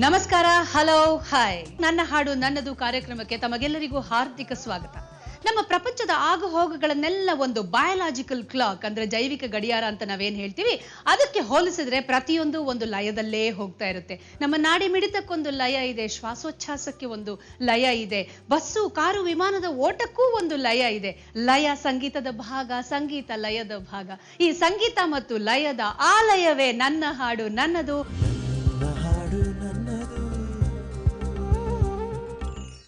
ನಮಸ್ಕಾರ, hello, hi. ನನ್ನ ಹಾಡು ನನ್ನದು ಕಾರ್ಯಕ್ರಮಕ್ಕೆ ತಮಗೆಲ್ಲರಿಗೂ ಹಾರ್ದಿಕ ಸ್ವಾಗತ. ನಮ್ಮ ಪ್ರಪಂಚದ ಆಗು ಹೋಗುಗಳನ್ನೆಲ್ಲ ಒಂದು ಬಯೋಲಾಜಿಕಲ್ ಕ್ಲಾಕ್ ಅಂದ್ರೆ ಜೈವಿಕ ಗಡಿಯಾರ ಅಂತ ನಾವೇನ್ ಹೇಳ್ತೀವಿ, ಅದಕ್ಕೆ ಹೋಲಿಸಿದ್ರೆ ಪ್ರತಿಯೊಂದು ಒಂದು ಲಯದಲ್ಲೇ ಹೋಗ್ತಾ ಇರುತ್ತೆ. ನಮ್ಮ ನಾಡಿ ಮಿಡಿತಕ್ಕೊಂದು ಲಯ ಇದೆ, ಶ್ವಾಸೋಚ್ಛ್ವಾಸಕ್ಕೆ ಒಂದು ಲಯ ಇದೆ, ಬಸ್ಸು ಕಾರು ವಿಮಾನದ ಓಟಕ್ಕೂ ಒಂದು ಲಯ ಇದೆ. ಲಯ ಸಂಗೀತದ ಭಾಗ, ಸಂಗೀತ ಲಯದ ಭಾಗ. ಈ ಸಂಗೀತ ಮತ್ತು ಲಯದ ಆಲಯವೇ ನನ್ನ ಹಾಡು ನನ್ನದು.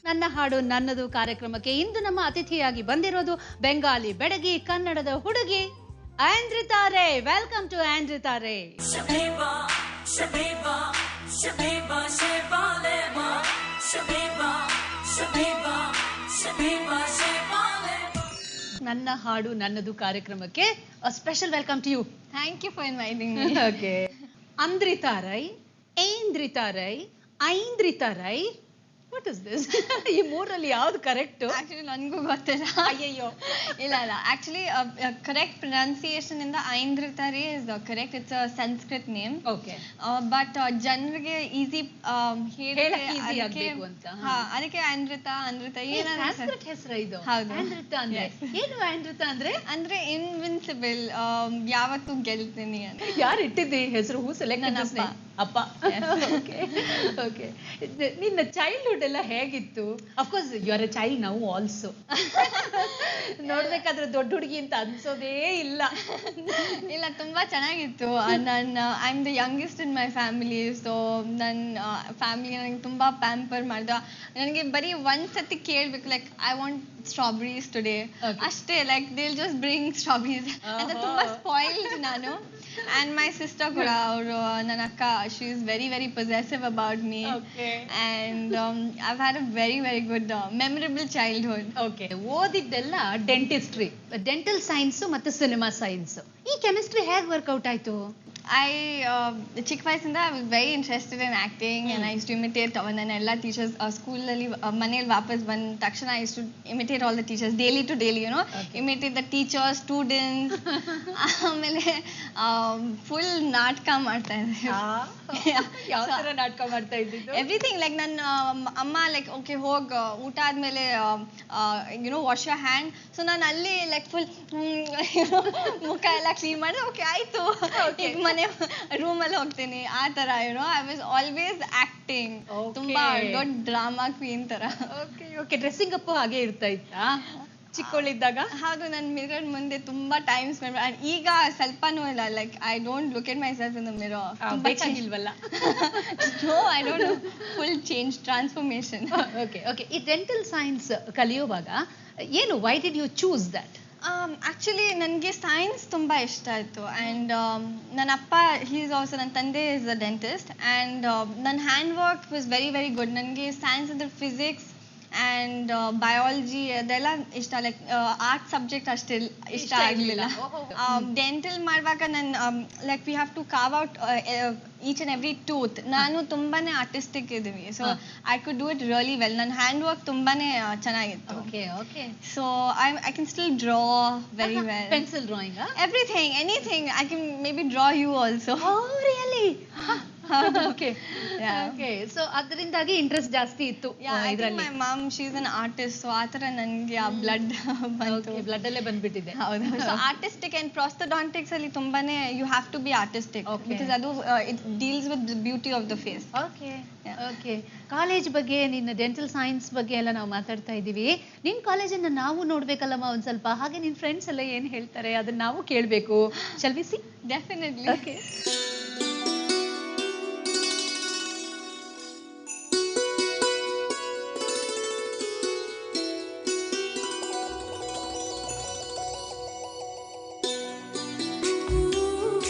ನನ್ನ ಹಾಡು ನನ್ನದು ಕಾರ್ಯಕ್ರಮಕ್ಕೆ ಇಂದು ನಮ್ಮ ಅತಿಥಿಯಾಗಿ ಬಂದಿರೋದು ಬೆಂಗಾಲಿ ಬೆಡಗಿ, ಕನ್ನಡದ ಹುಡುಗಿ ಐಂದ್ರಿತಾ ರೇ. ವೆಲ್ಕಮ್ ಟು ಐಂದ್ರಿತಾ ರೇ. ನನ್ನ ಹಾಡು ನನ್ನದು ಕಾರ್ಯಕ್ರಮಕ್ಕೆ special welcome to you. Thank you for inviting me. Okay, Aindrita Ray, Aindrita Ray, Aindrita Ray. What is this? ಈ ಮೂರಲ್ಲಿ ಯಾವ್ದು ಕರೆಕ್ಟ್? ಆಕ್ಚುಲಿ ನನಗೂ ಗೊತ್ತಿಲ್ಲ. ಅಯ್ಯಯ್ಯೋ. ಇಲ್ಲ ಕರೆಕ್ಟ್ ಪ್ರೊನೌನ್ಸಿಯೇಷನ್ ಇಂದ ಐಂದ್ರಿತಾ ರೇ is correct. It's a Sanskrit name. Okay. But ಜನರಿಗೆ ಈಸಿ ಆಗಬೇಕು ಅಂತ. ಅದಕ್ಕೆ ಐಂದ್ರಿತಾ ಸಂಸ್ಕೃತ ಹೆಸರು ಇದು. ಹೌದು. ಐಂದ್ರಿತಾ ಅಂದ್ರೆ ಏನು? ಐಂದ್ರಿತಾ ಅಂದ್ರೆ ಇನ್ವಿನ್ಸಿಬಲ್, ಯಾವತ್ತೂ ಗೆಲ್ತೀನಿ ಅಂತ. ಯಾರು ಇಟ್ಟಿದ್ದಿ ಹೆಸರು? Who select? ನನ್ನ ಅಪ್ಪ. ಓಕೆ. ನಿನ್ನ ಚೈಲ್ಡ್ಹುಡ್ ಎಲ್ಲ ಹೇಗಿತ್ತು? Of course you are a child now also. ನೋಡ್ಬೇಕಾದ್ರೆ ದೊಡ್ಡ ಹುಡುಗಿ ಅಂತ ಅನ್ಸೋದೇ ಇಲ್ಲ. ಇಲ್ಲ, ತುಂಬಾ ಚೆನ್ನಾಗಿತ್ತು. ನಾನು I am the youngest in my family. So ನನ್ನ ಫ್ಯಾಮಿಲಿ ನನಗೆ ತುಂಬಾ ಪ್ಯಾಂಪರ್ ಮಾಡ್ದ. ನನಗೆ ಬರೀ ಒಂದ್ಸತಿ ಕೇಳ್ಬೇಕು, like I want strawberries today, ಅಷ್ಟೇ. Like they will just bring strawberries ಅಂತ. ತುಂಬಾ ಸ್ಪಾಯಿಲ್ಡ್ ನಾನು. And my sister ಕೂಡ, ಅವರು ನನ್ನ ಅಕ್ಕ, she is very very possessive about me. Okay. And I've had a very very good memorable childhood. Okay. ಓದಿದ್ದೆಲ್ಲ dentistry, dental science ಮತ್ತು cinema science. ಈ ಕೆಮಿಸ್ಟ್ರಿ ಹೇಗೆ ವರ್ಕೌಟ್ ಆಯ್ತು? ಚಿಕ್ಕ ವಯಸ್ಸಿಂದ I was very interested in acting and I use to imitate ನನ್ನ ಎಲ್ಲ teachers. ಸ್ಕೂಲಲ್ಲಿ ಮನೇಲಿ ವಾಪಸ್ ಬಂದ ತಕ್ಷಣ I use to imitate all the teachers daily to daily, you know, imitate the teachers, students. ಆಮೇಲೆ ಫುಲ್ ನಾಟಕ ಮಾಡ್ತಾ ಇದ್ದೆ. ಯಾವ ತರ ನಾಟಕ ಮಾಡ್ತಾ ಇದ್ದಿದ್ದು? ಎವ್ರಿಥಿಂಗ್. ಲೈಕ್ ನನ್ನ ಅಮ್ಮ ಲೈಕ್ ಓಕೆ ಹೋಗ್ ಊಟ ಆದ್ಮೇಲೆ you know wash your hand. So ನಾನು ಅಲ್ಲಿ ಲೈಕ್ ಫುಲ್ ಮುಖ ಎಲ್ಲ ಕ್ಲೀನ್ ಮಾಡಿದ್ರೆ ಓಕೆ ಆಯ್ತು, ಈಗ ಮನೆ ರೂಮಲ್ಲಿ ಹೋಗ್ತೀನಿ, ಆ ತರ. You know, I was always acting. ತುಂಬಾ ದೊಡ್ಡ ಡ್ರಾಮಾ ಕ್ವೀನ್ ತರ. Okay okay. ಡ್ರೆಸ್ಸಿಂಗ್ ಅಪ್ ಹಾಗೆ ಇರ್ತಾ ಇತ್ತಾ ಚಿಕ್ಕವಳಿದ್ದಾಗ? ಹೌದು, ನನ್ನ ಮಿರರ್ ಮುಂದೆ ತುಂಬಾ ಟೈಮ್ ಸ್ಪೆಂಡ್ ಮಾಡಿ. ಈಗ ಸ್ವಲ್ಪನೂ ಇಲ್ಲ. Like I don't look at myself in the mirror. ಬೇಕಾಗಿಲ್ವಲ್ಲ? No, I don't know. Full change, transformation. Okay okay. ಈ ಡೆಂಟಲ್ ಸೈನ್ಸ್ ಕಲಿಯುವಾಗ ಏನು, why did you choose that? Actually ನನಗೆ ಸೈನ್ಸ್ ತುಂಬ ಇಷ್ಟ ಆಯಿತು. ಆ್ಯಂಡ್ ನನ್ನ ಅಪ್ಪ, ಹೀಸ್ ಆಲ್ಸೋ, ನನ್ನ ತಂದೆ ಇಸ್ ಅ ಡೆಂಟಿಸ್ಟ್. ಆ್ಯಂಡ್ ನನ್ನ hand work was very very good. ನನಗೆ ಸೈನ್ಸ್ ಅಂದರೆ ಫಿಸಿಕ್ಸ್ ಆ್ಯಂಡ್ ಬಯಾಲಜಿ ಅದೆಲ್ಲ ಇಷ್ಟ. ಲೈಕ್ ಆರ್ಟ್ ಸಬ್ಜೆಕ್ಟ್ ಅಷ್ಟೇ ಇಷ್ಟ ಆಗಲಿಲ್ಲ. ಡೆಂಟಲ್ ಮಾಡುವಾಗ ನನ್ನ like we have to carve out each and every tooth. ನಾನು ತುಂಬಾನೇ ಆರ್ಟಿಸ್ಟಿಕ್ ಇದ್ದೀವಿ. So I could do it really well. ನನ್ನ ಹ್ಯಾಂಡ್ ವರ್ಕ್ ತುಂಬಾನೇ ಚೆನ್ನಾಗಿತ್ತು. Okay okay. So I can still draw very well. Pencil drawing? Everything, anything. I can maybe draw you also. Really? Okay okay. So ಅದರಿಂದಾಗಿ interest ಜಾಸ್ತಿ ಇತ್ತು ಇದರಲ್ಲಿ. My mom, she is an artist. So ಆ ಥರ ನನಗೆ ಆ blood ಬಂತು, blood ಅಲ್ಲೇ ಬಂದ್ಬಿಟ್ಟಿದೆ. ಹೌದು. ಸೊ ಆರ್ಟಿಸ್ಟಿಕ್ ಆ್ಯಂಡ್ ಪ್ರಾಸ್ತೋಡಾಂಟಿಕ್ಸ್ ಅಲ್ಲಿ ತುಂಬಾನೇ you have to be artistic, because ಅದು it deals with the beauty of the face. Okay okay. College ಬಗ್ಗೆ, ನಿನ್ನ ಡೆಂಟಲ್ ಸೈನ್ಸ್ ಬಗ್ಗೆ ಎಲ್ಲ ನಾವು ಮಾತಾಡ್ತಾ ಇದ್ದೀವಿ. ನಿನ್ನ ಕಾಲೇಜನ್ನು ನಾವು ನೋಡ್ಬೇಕಲ್ಲಮ್ಮ ಒಂದ್ ಸ್ವಲ್ಪ. ಹಾಗೆ ನಿನ್ನ ಫ್ರೆಂಡ್ಸ್ ಎಲ್ಲ ಏನ್ ಹೇಳ್ತಾರೆ ಅದನ್ನ ನಾವು ಕೇಳಬೇಕು. Shall we C? Definitely. Okay.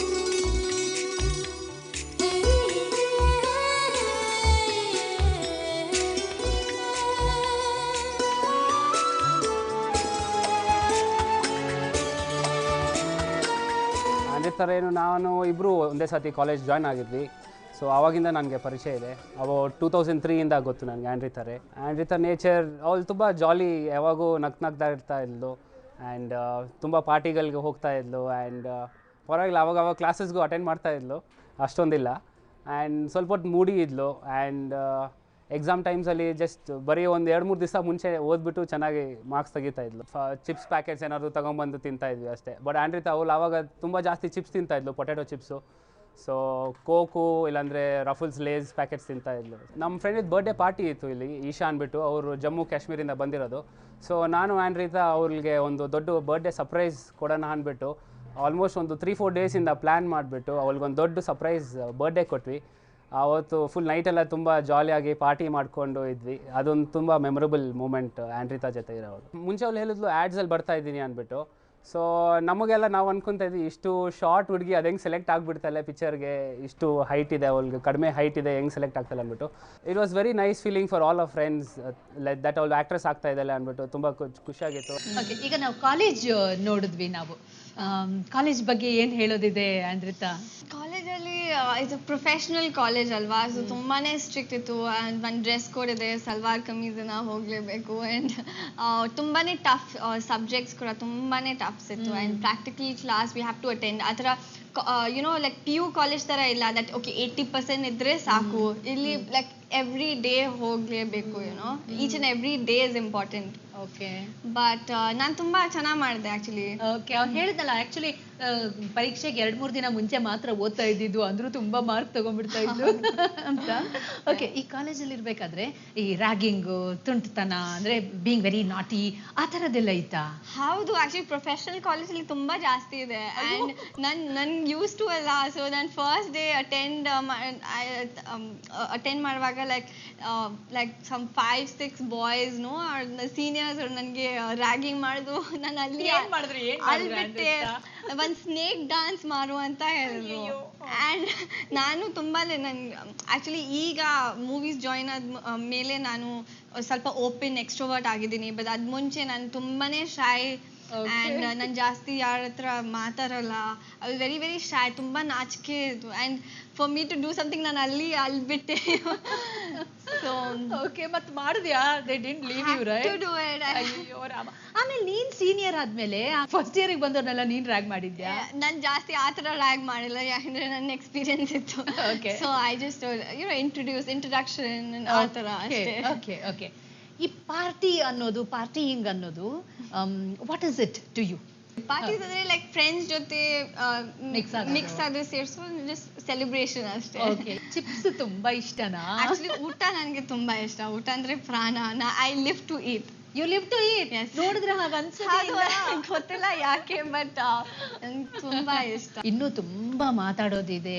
ಅದೇ ಥರ ಏನು, ನಾನು ಇಬ್ಬರು ಒಂದೇ ಸತಿ ಕಾಲೇಜ್ ಜಾಯ್ನ್ ಆಗಿದ್ವಿ. ಸೊ ಆವಾಗಿಂದ ನನಗೆ ಪರಿಚಯ ಇದೆ. ಅಬೌಟ್ 2003ಇಂದ ಗೊತ್ತು ನನಗೆ ಆ್ಯಂಡ್ರಿತಾ ನೇಚರ್. ಅವಳು ತುಂಬ ಜಾಲಿ, ಯಾವಾಗೂ ನಗ್ತಾ ಇರ್ತಾ ಇದ್ಲು. ಆ್ಯಂಡ್ ತುಂಬ ಪಾರ್ಟಿಗಳಿಗೆ ಹೋಗ್ತಾ ಇದ್ಲು. ಆ್ಯಂಡ್ ಪರವಾಗಿಲ್ಲ, ಅವಾಗ ಕ್ಲಾಸಸ್ಗೂ ಅಟೆಂಡ್ ಮಾಡ್ತಾ ಇದ್ಲು, ಅಷ್ಟೊಂದಿಲ್ಲ. ಆ್ಯಂಡ್ ಸ್ವಲ್ಪ ಹೊತ್ತು ಮೂಡಿ ಇದ್ಲು. ಆ್ಯಂಡ್ ಎಕ್ಸಾಮ್ ಟೈಮ್ಸಲ್ಲಿ ಜಸ್ಟ್ ಬರೀ ಒಂದು 2-3 ದಿವಸ ಮುಂಚೆ ಓದ್ಬಿಟ್ಟು ಚೆನ್ನಾಗಿ ಮಾರ್ಕ್ಸ್ ತೆಗಿತಾ ಇದ್ಲು. ಚಿಪ್ಸ್ ಪ್ಯಾಕೆಟ್ಸ್ ಏನಾದರೂ ತೊಗೊಂಬಂದು ತಿಂತಾಯಿದ್ವಿ ಅಷ್ಟೇ. ಬಟ್ ಆಂಡ್ರಿತಾ ಅವಳು ಆವಾಗ ತುಂಬ ಜಾಸ್ತಿ ಚಿಪ್ಸ್ ತಿಂತಾಯಿದ್ಲು, ಪೊಟ್ಯಾಟೊ ಚಿಪ್ಸು. ಸೊ ಕೋಕು ಇಲ್ಲಾಂದರೆ ರಫಲ್ಸ್ ಲೇಸ್ ಪ್ಯಾಕೆಟ್ಸ್ ತಿಂತಾಯಿದ್ಲು. ನಮ್ಮ ಫ್ರೆಂಡಿದ್ದು ಬರ್ಡೇ ಪಾರ್ಟಿ ಇತ್ತು ಇಲ್ಲಿ, ಈಶಾ ಅಂದ್ಬಿಟ್ಟು. ಅವರು ಜಮ್ಮು ಕಾಶ್ಮೀರಿಂದ ಬಂದಿರೋದು. ಸೊ ನಾನು ಆಂಡ್ರಿತಾ ಅವ್ರಿಗೆ ಒಂದು ದೊಡ್ಡ ಬರ್ಡೇ ಸರ್ಪ್ರೈಸ್ ಕೊಡೋಣ ಅಂದ್ಬಿಟ್ಟು ಆಲ್ಮೋಸ್ಟ್ ಒಂದು 3-4 ಡೇಸಿಂದ ಪ್ಲ್ಯಾನ್ ಮಾಡಿಬಿಟ್ಟು ಅವ್ಳಿಗೊಂದು ದೊಡ್ಡ ಸರ್ಪ್ರೈಸ್ ಬರ್ಡೇ ಕೊಟ್ವಿ. ಆವತ್ತು ಫುಲ್ ನೈಟೆಲ್ಲ ತುಂಬ ಜಾಲಿಯಾಗಿ ಪಾರ್ಟಿ ಮಾಡಿಕೊಂಡು ಇದ್ವಿ. ಅದೊಂದು ತುಂಬ ಮೆಮೊರಬಲ್ ಮೂಮೆಂಟ್ ಆಂಡ್ರಿತಾ ಜೊತೆ ಇರೋದು. ಮುಂಚೆ ಅವ್ಳು ಹೇಳಿದ್ಲು ಆ್ಯಡ್ಸಲ್ಲಿ ಬರ್ತಾ ಇದ್ದೀನಿ ಅಂದ್ಬಿಟ್ಟು. ಸೊ ನಮಗೆಲ್ಲ ನಾವು ಅಂದ್ಕೊತಾ ಇದ್ವಿ, ಇಷ್ಟು ಶಾರ್ಟ್ ಹುಡುಗಿ ಅದು ಹೆಂಗೆ ಸೆಲೆಕ್ಟ್ ಆಗಿಬಿಡ್ತಾಳೆ ಪಿಕ್ಚರ್ಗೆ, ಇಷ್ಟು ಹೈಟ್ ಇದೆ ಅವ್ಳಿಗೆ, ಕಡಿಮೆ ಹೈಟ್ ಇದೆ, ಹೆಂಗೆ ಸೆಲೆಕ್ಟ್ ಆಗ್ತಾಳೆ ಅಂದ್ಬಿಟ್ಟು. It was very nice feeling for all of friends that ಅವಳು ಆ್ಯಕ್ಟ್ರೆಸ್ ಆಗ್ತಾ ಇದ್ದಾಳೆ ಅಂದ್ಬಿಟ್ಟು ತುಂಬ ಖುಷಿಯಾಗಿತ್ತು. ಓಕೆ, ಈಗ ನಾವು ಕಾಲೇಜ್ ನೋಡಿದ್ವಿ. ನಾವು ಕಾಲೇಜ್ ಬಗ್ಗೆ ಏನು ಹೇಳೋದಿದೆ ಆಂಡ್ರಿತಾ? ಕಾಲೇಜಲ್ಲಿ ಇದು ಪ್ರೊಫೆಷ್ನಲ್ ಕಾಲೇಜ್ ಅಲ್ವಾ, ಸೊ ತುಂಬಾನೇ ಸ್ಟ್ರಿಕ್ಟ್ ಇತ್ತು. ಆ್ಯಂಡ್ ಒಂದು ಡ್ರೆಸ್ ಕೋಡ್ ಇದೆ, ಸಲ್ವಾರ್ ಕಮೀಸನ್ನ ಹೋಗಲೇಬೇಕು. ಆ್ಯಂಡ್ ತುಂಬಾನೇ ಟಫ್ ಸಬ್ಜೆಕ್ಟ್ಸ್ ಕೂಡ ತುಂಬಾನೇ ಟಫ್ಸ್ ಇತ್ತು. And practical class we have to attend. ಆ ಥರ ಯುನೋ ಲೈಕ್ PU ಕಾಲೇಜ್ ಥರ ಇಲ್ಲ, ದಟ್ ಓಕೆ 80% ಇದ್ದರೆ ಸಾಕು. ಇಲ್ಲಿ ಲೈಕ್ ಎವ್ರಿ ಡೇ ಹೋಗಲೇಬೇಕು, YONO each and every day is important. Okay, but ನಾನು ತುಂಬ ಚೆನ್ನಾಗಿ ಮಾಡಿದೆ ಆ್ಯಕ್ಚುಲಿ. ಓಕೆ, ಅವ್ನು ಹೇಳಿದ್ನಲ್ಲ ಆ್ಯಕ್ಚುಲಿ ಪರೀಕ್ಷೆಗೆ 2-3 ದಿನ ಮುಂಚೆ ಮಾತ್ರ ಓದ್ತಾ ಇದ್ದಿದ್ದು, ಅಂದರೂ ತುಂಬ ಮಾರ್ಕ್ ತೊಗೊಂಡ್ಬಿಡ್ತಾ ಇದ್ದು ಅಂತ. ಓಕೆ, ಈ ಕಾಲೇಜಲ್ಲಿ ಇರಬೇಕಾದ್ರೆ ಈ ರ್ಯಾಗಿಂಗು, ತುಂಟತನ, ಅಂದರೆ ಬೀಯಿಂಗ್ ವೆರಿ ನಾಟಿ, ಆ ಥರದ್ದೆಲ್ಲ ಇತ್ತಾ? ಹೌದು, ಆ್ಯಕ್ಚುಲಿ ಪ್ರೊಫೆಷ್ನಲ್ ಕಾಲೇಜಲ್ಲಿ ತುಂಬ ಜಾಸ್ತಿ ಇದೆ. ಆ್ಯಂಡ್ ನನ್ಗೆ ಯೂಸ್ ಟು ಅಲ್ಲ. ಸೊ ನಾನು ಫಸ್ಟ್ ಡೇ ಅಟೆಂಡ್ ಮಾಡುವಾಗ ಲೈಕ್ ಸಮ್ 5-6 ಬಾಯ್ಸ್ನು ಸೀನಿಯರ್ಸ್ ನನಗೆ ರ್ಯಾಗಿಂಗ್ ಮಾಡಿದ್ರು. ನಾನು ಅಲ್ಲಿ ಬಿಟ್ಟೆ ಒಂದು ಸ್ನೇಕ್ ಡಾನ್ಸ್ ಮಾಡು ಅಂತ ಹೇಳಿದ್ರು. ಆ್ಯಂಡ್ ನಾನು ತುಂಬಾನೇ ಆ್ಯಕ್ಚುಲಿ ಈಗ ಮೂವೀಸ್ ಜಾಯಿನ್ ಆದ ಮೇಲೆ ನಾನು ಸ್ವಲ್ಪ ಓಪನ್ ಎಕ್ಸ್ಟ್ರೋವರ್ಟ್ ಆಗಿದ್ದೀನಿ. ಬಟ್ ಅದ್ ಮುಂಚೆ ನಾನು ತುಂಬಾನೇ ಶೈ. ಆ್ಯಂಡ್ ನಾನು ಜಾಸ್ತಿ ಯಾರ ಹತ್ರ ಮಾತಾಡಲ್ಲ. I was very very shy, ತುಂಬ ನಾಚಿಕೆ ಇತ್ತು. And for me to do something ನಾನು ಅಲ್ಲಿ ಬಿಟ್ಟೆ. ಸೊ ಓಕೆ, ಮತ್ತೆ ಮಾಡಿದ್ಯಾ? They didn't leave you right to do it. ಅಯ್ಯೋ ರಾಮ. ಆಮೇಲೆ ನೀನ್ ಸೀನಿಯರ್ ಆದ್ಮೇಲೆ ಫಸ್ಟ್ ಇಯರಿಗೆ ಬಂದವ್ರನ್ನೆಲ್ಲ ನೀನ್ ರ್ಯಾಗ್ ಮಾಡಿದ್ಯಾ? ನಾನು ಜಾಸ್ತಿ ಆ ಥರ ರ್ಯಾಗ್ ಮಾಡಿಲ್ಲ, ಯಾಕಂದ್ರೆ ನನ್ನ ಎಕ್ಸ್ಪೀರಿಯನ್ಸ್ ಇತ್ತು. Okay. So I just introduction ಆ ಥರ ಅಷ್ಟೇ. ಓಕೆ ಓಕೆ, ಈ ಪಾರ್ಟಿಯಿಂಗ್ ಅನ್ನೋದು what is it to you? Parties ಅಂದ್ರೆ ಲೈಕ್ ಫ್ರೆಂಡ್ಸ್ ಜೊತೆ ಮಿಕ್ಸ್ ಆದ್ರೆ ಸೇರ್ಸೋ ಜಸ್ಟ್ ಸೆಲೆಬ್ರೇಷನ್ ಅಷ್ಟೇ. ಓಕೆ, ಚಿಪ್ಸ್ ತುಂಬಾ ಇಷ್ಟನಾ? ಆಕ್ಚುಲಿ ಊಟ ನನಗೆ ತುಂಬಾ ಇಷ್ಟ. ಊಟ ಅಂದ್ರೆ ಪ್ರಾಣ. I live to eat. You live to eat? ನೋಡಿದ್ರೆ ಹಾಗೆ ಅನ್ಸೋದಿಲ್ಲ, ಗೊತ್ತಿಲ್ಲ ಯಾಕೆ, ಬಟ್ ನಂಗೆ ತುಂಬಾ ಇಷ್ಟ. ಇನ್ನೂ ತುಂಬಾ ಮಾತಾಡೋದಿದೆ,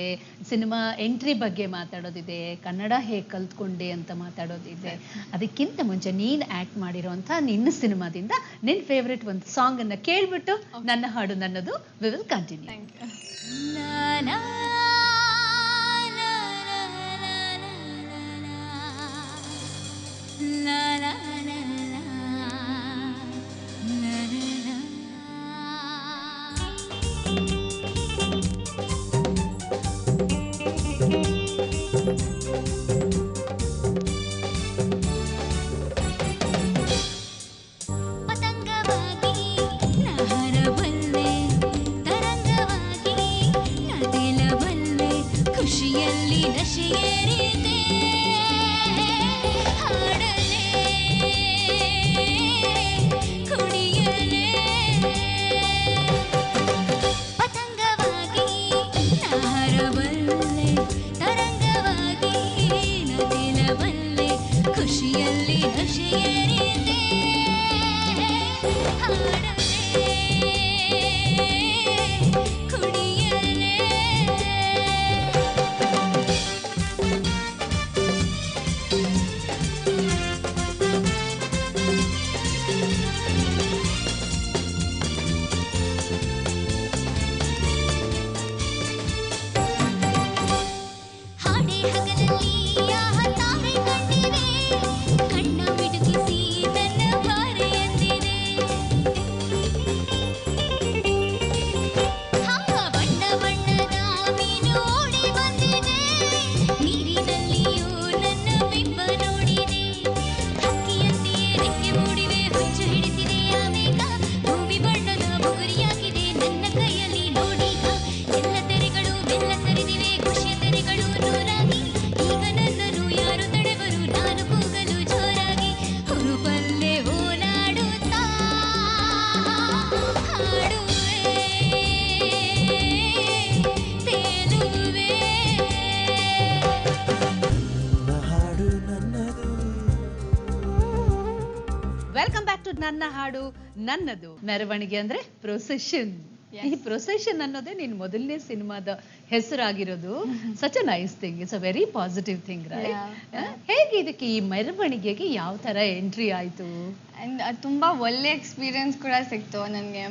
ಸಿನಿಮಾ ಎಂಟ್ರಿ ಬಗ್ಗೆ ಮಾತಾಡೋದಿದೆ, ಕನ್ನಡ ಹೇಗೆ ಕಲ್ತ್ಕೊಂಡೆ ಅಂತ ಮಾತಾಡೋದಿದೆ. ಅದಕ್ಕಿಂತ ಮುಂಚೆ ನೀನ್ ಆಕ್ಟ್ ಮಾಡಿರೋಂಥ ನಿನ್ನ ಸಿನಿಮಾದಿಂದ ನಿನ್ನ ಫೇವ್ರೆಟ್ ಒಂದು ಸಾಂಗ್ ಅನ್ನ ಕೇಳ್ಬಿಟ್ಟು ನನ್ನ ಹಾಡು ನನ್ನದು we will continue. Thank you. ಖುಷಿಯಲ್ಲಿ ನಶೆಯೇರಿದೆ ಹಾಡಲೇ ಕುಣಿಯಲೇ ಪತಂಗವಾಗಿ ಹಾರಬಲ್ಲೆ ತರಂಗವಾಗಿ ನದಿಲಬಲ್ಲೆ ಖುಷಿಯಲ್ಲಿ ನಶೆಯೇರಿದೆ ಹಾಡಲೇ ಕುಣಿಯಲೇ. ಹಾಡೆ ಹಗಲಲ್ಲಿ ಆಹ ತಾರೆ ಕಂಡಿವೆ, ಕಣ್ಣ ಮಿಟುಕಿಸಿ ನನ್ನ ಭಾರೆ ಎಂದಿದೆ. ಬಣ್ಣ ಬಣ್ಣದ ಮೀನು ಓಡಿ ಬಂದಿದೆ, ನೀರಿನಲ್ಲಿಯೂ ನನ್ನ ಬಿಂಬ ನೋಡಿದೆ. ಹಕ್ಕಿಯಂತೆಯೇ ರೆಕ್ಕೆ ಮೂಡಿವೆ, ಹುಚ್ಚು ಹಿಡಿತಿದೆ ಆವೇಗ, ಭೂಮಿ ಬಣ್ಣದ ಬುಗುರಿಯಾಗಿದೆ ನನ್ನ ಕೈಯಲ್ಲಿ ನೋಡೀಗ. ಎಲ್ಲ ತೆರೆಗಳು ಬೆಲ್ಲ ಸರಿದಿವೆ, ಖುಷಿಯ ತೆರೆಗಳು ನೂರಾಗಿವೆ. ನನ್ನ ಹಾಡು ನನ್ನದು. ಮೆರವಣಿಗೆ ಅಂದ್ರೆ ಪ್ರೊಸೆಷನ್. ಈ ಪ್ರೊಸೆಷನ್ ಅನ್ನೋದೇ ನಿನ್ ಮೊದಲನೇ ಸಿನಿಮಾದ ಹೆಸರಾಗಿರೋದು. Such a nice thing, it's a very positive thing, right? ಹೇಗೆ ಇದಕ್ಕೆ ಈ ಮೆರವಣಿಗೆಗೆ ಯಾವ ತರ ಎಂಟ್ರಿ ಆಯ್ತು? ಅಂಡ್ ತುಂಬ ಒಳ್ಳೆ ಎಕ್ಸ್ಪೀರಿಯನ್ಸ್ ಕೂಡ ಸಿಕ್ತು ನನಗೆ.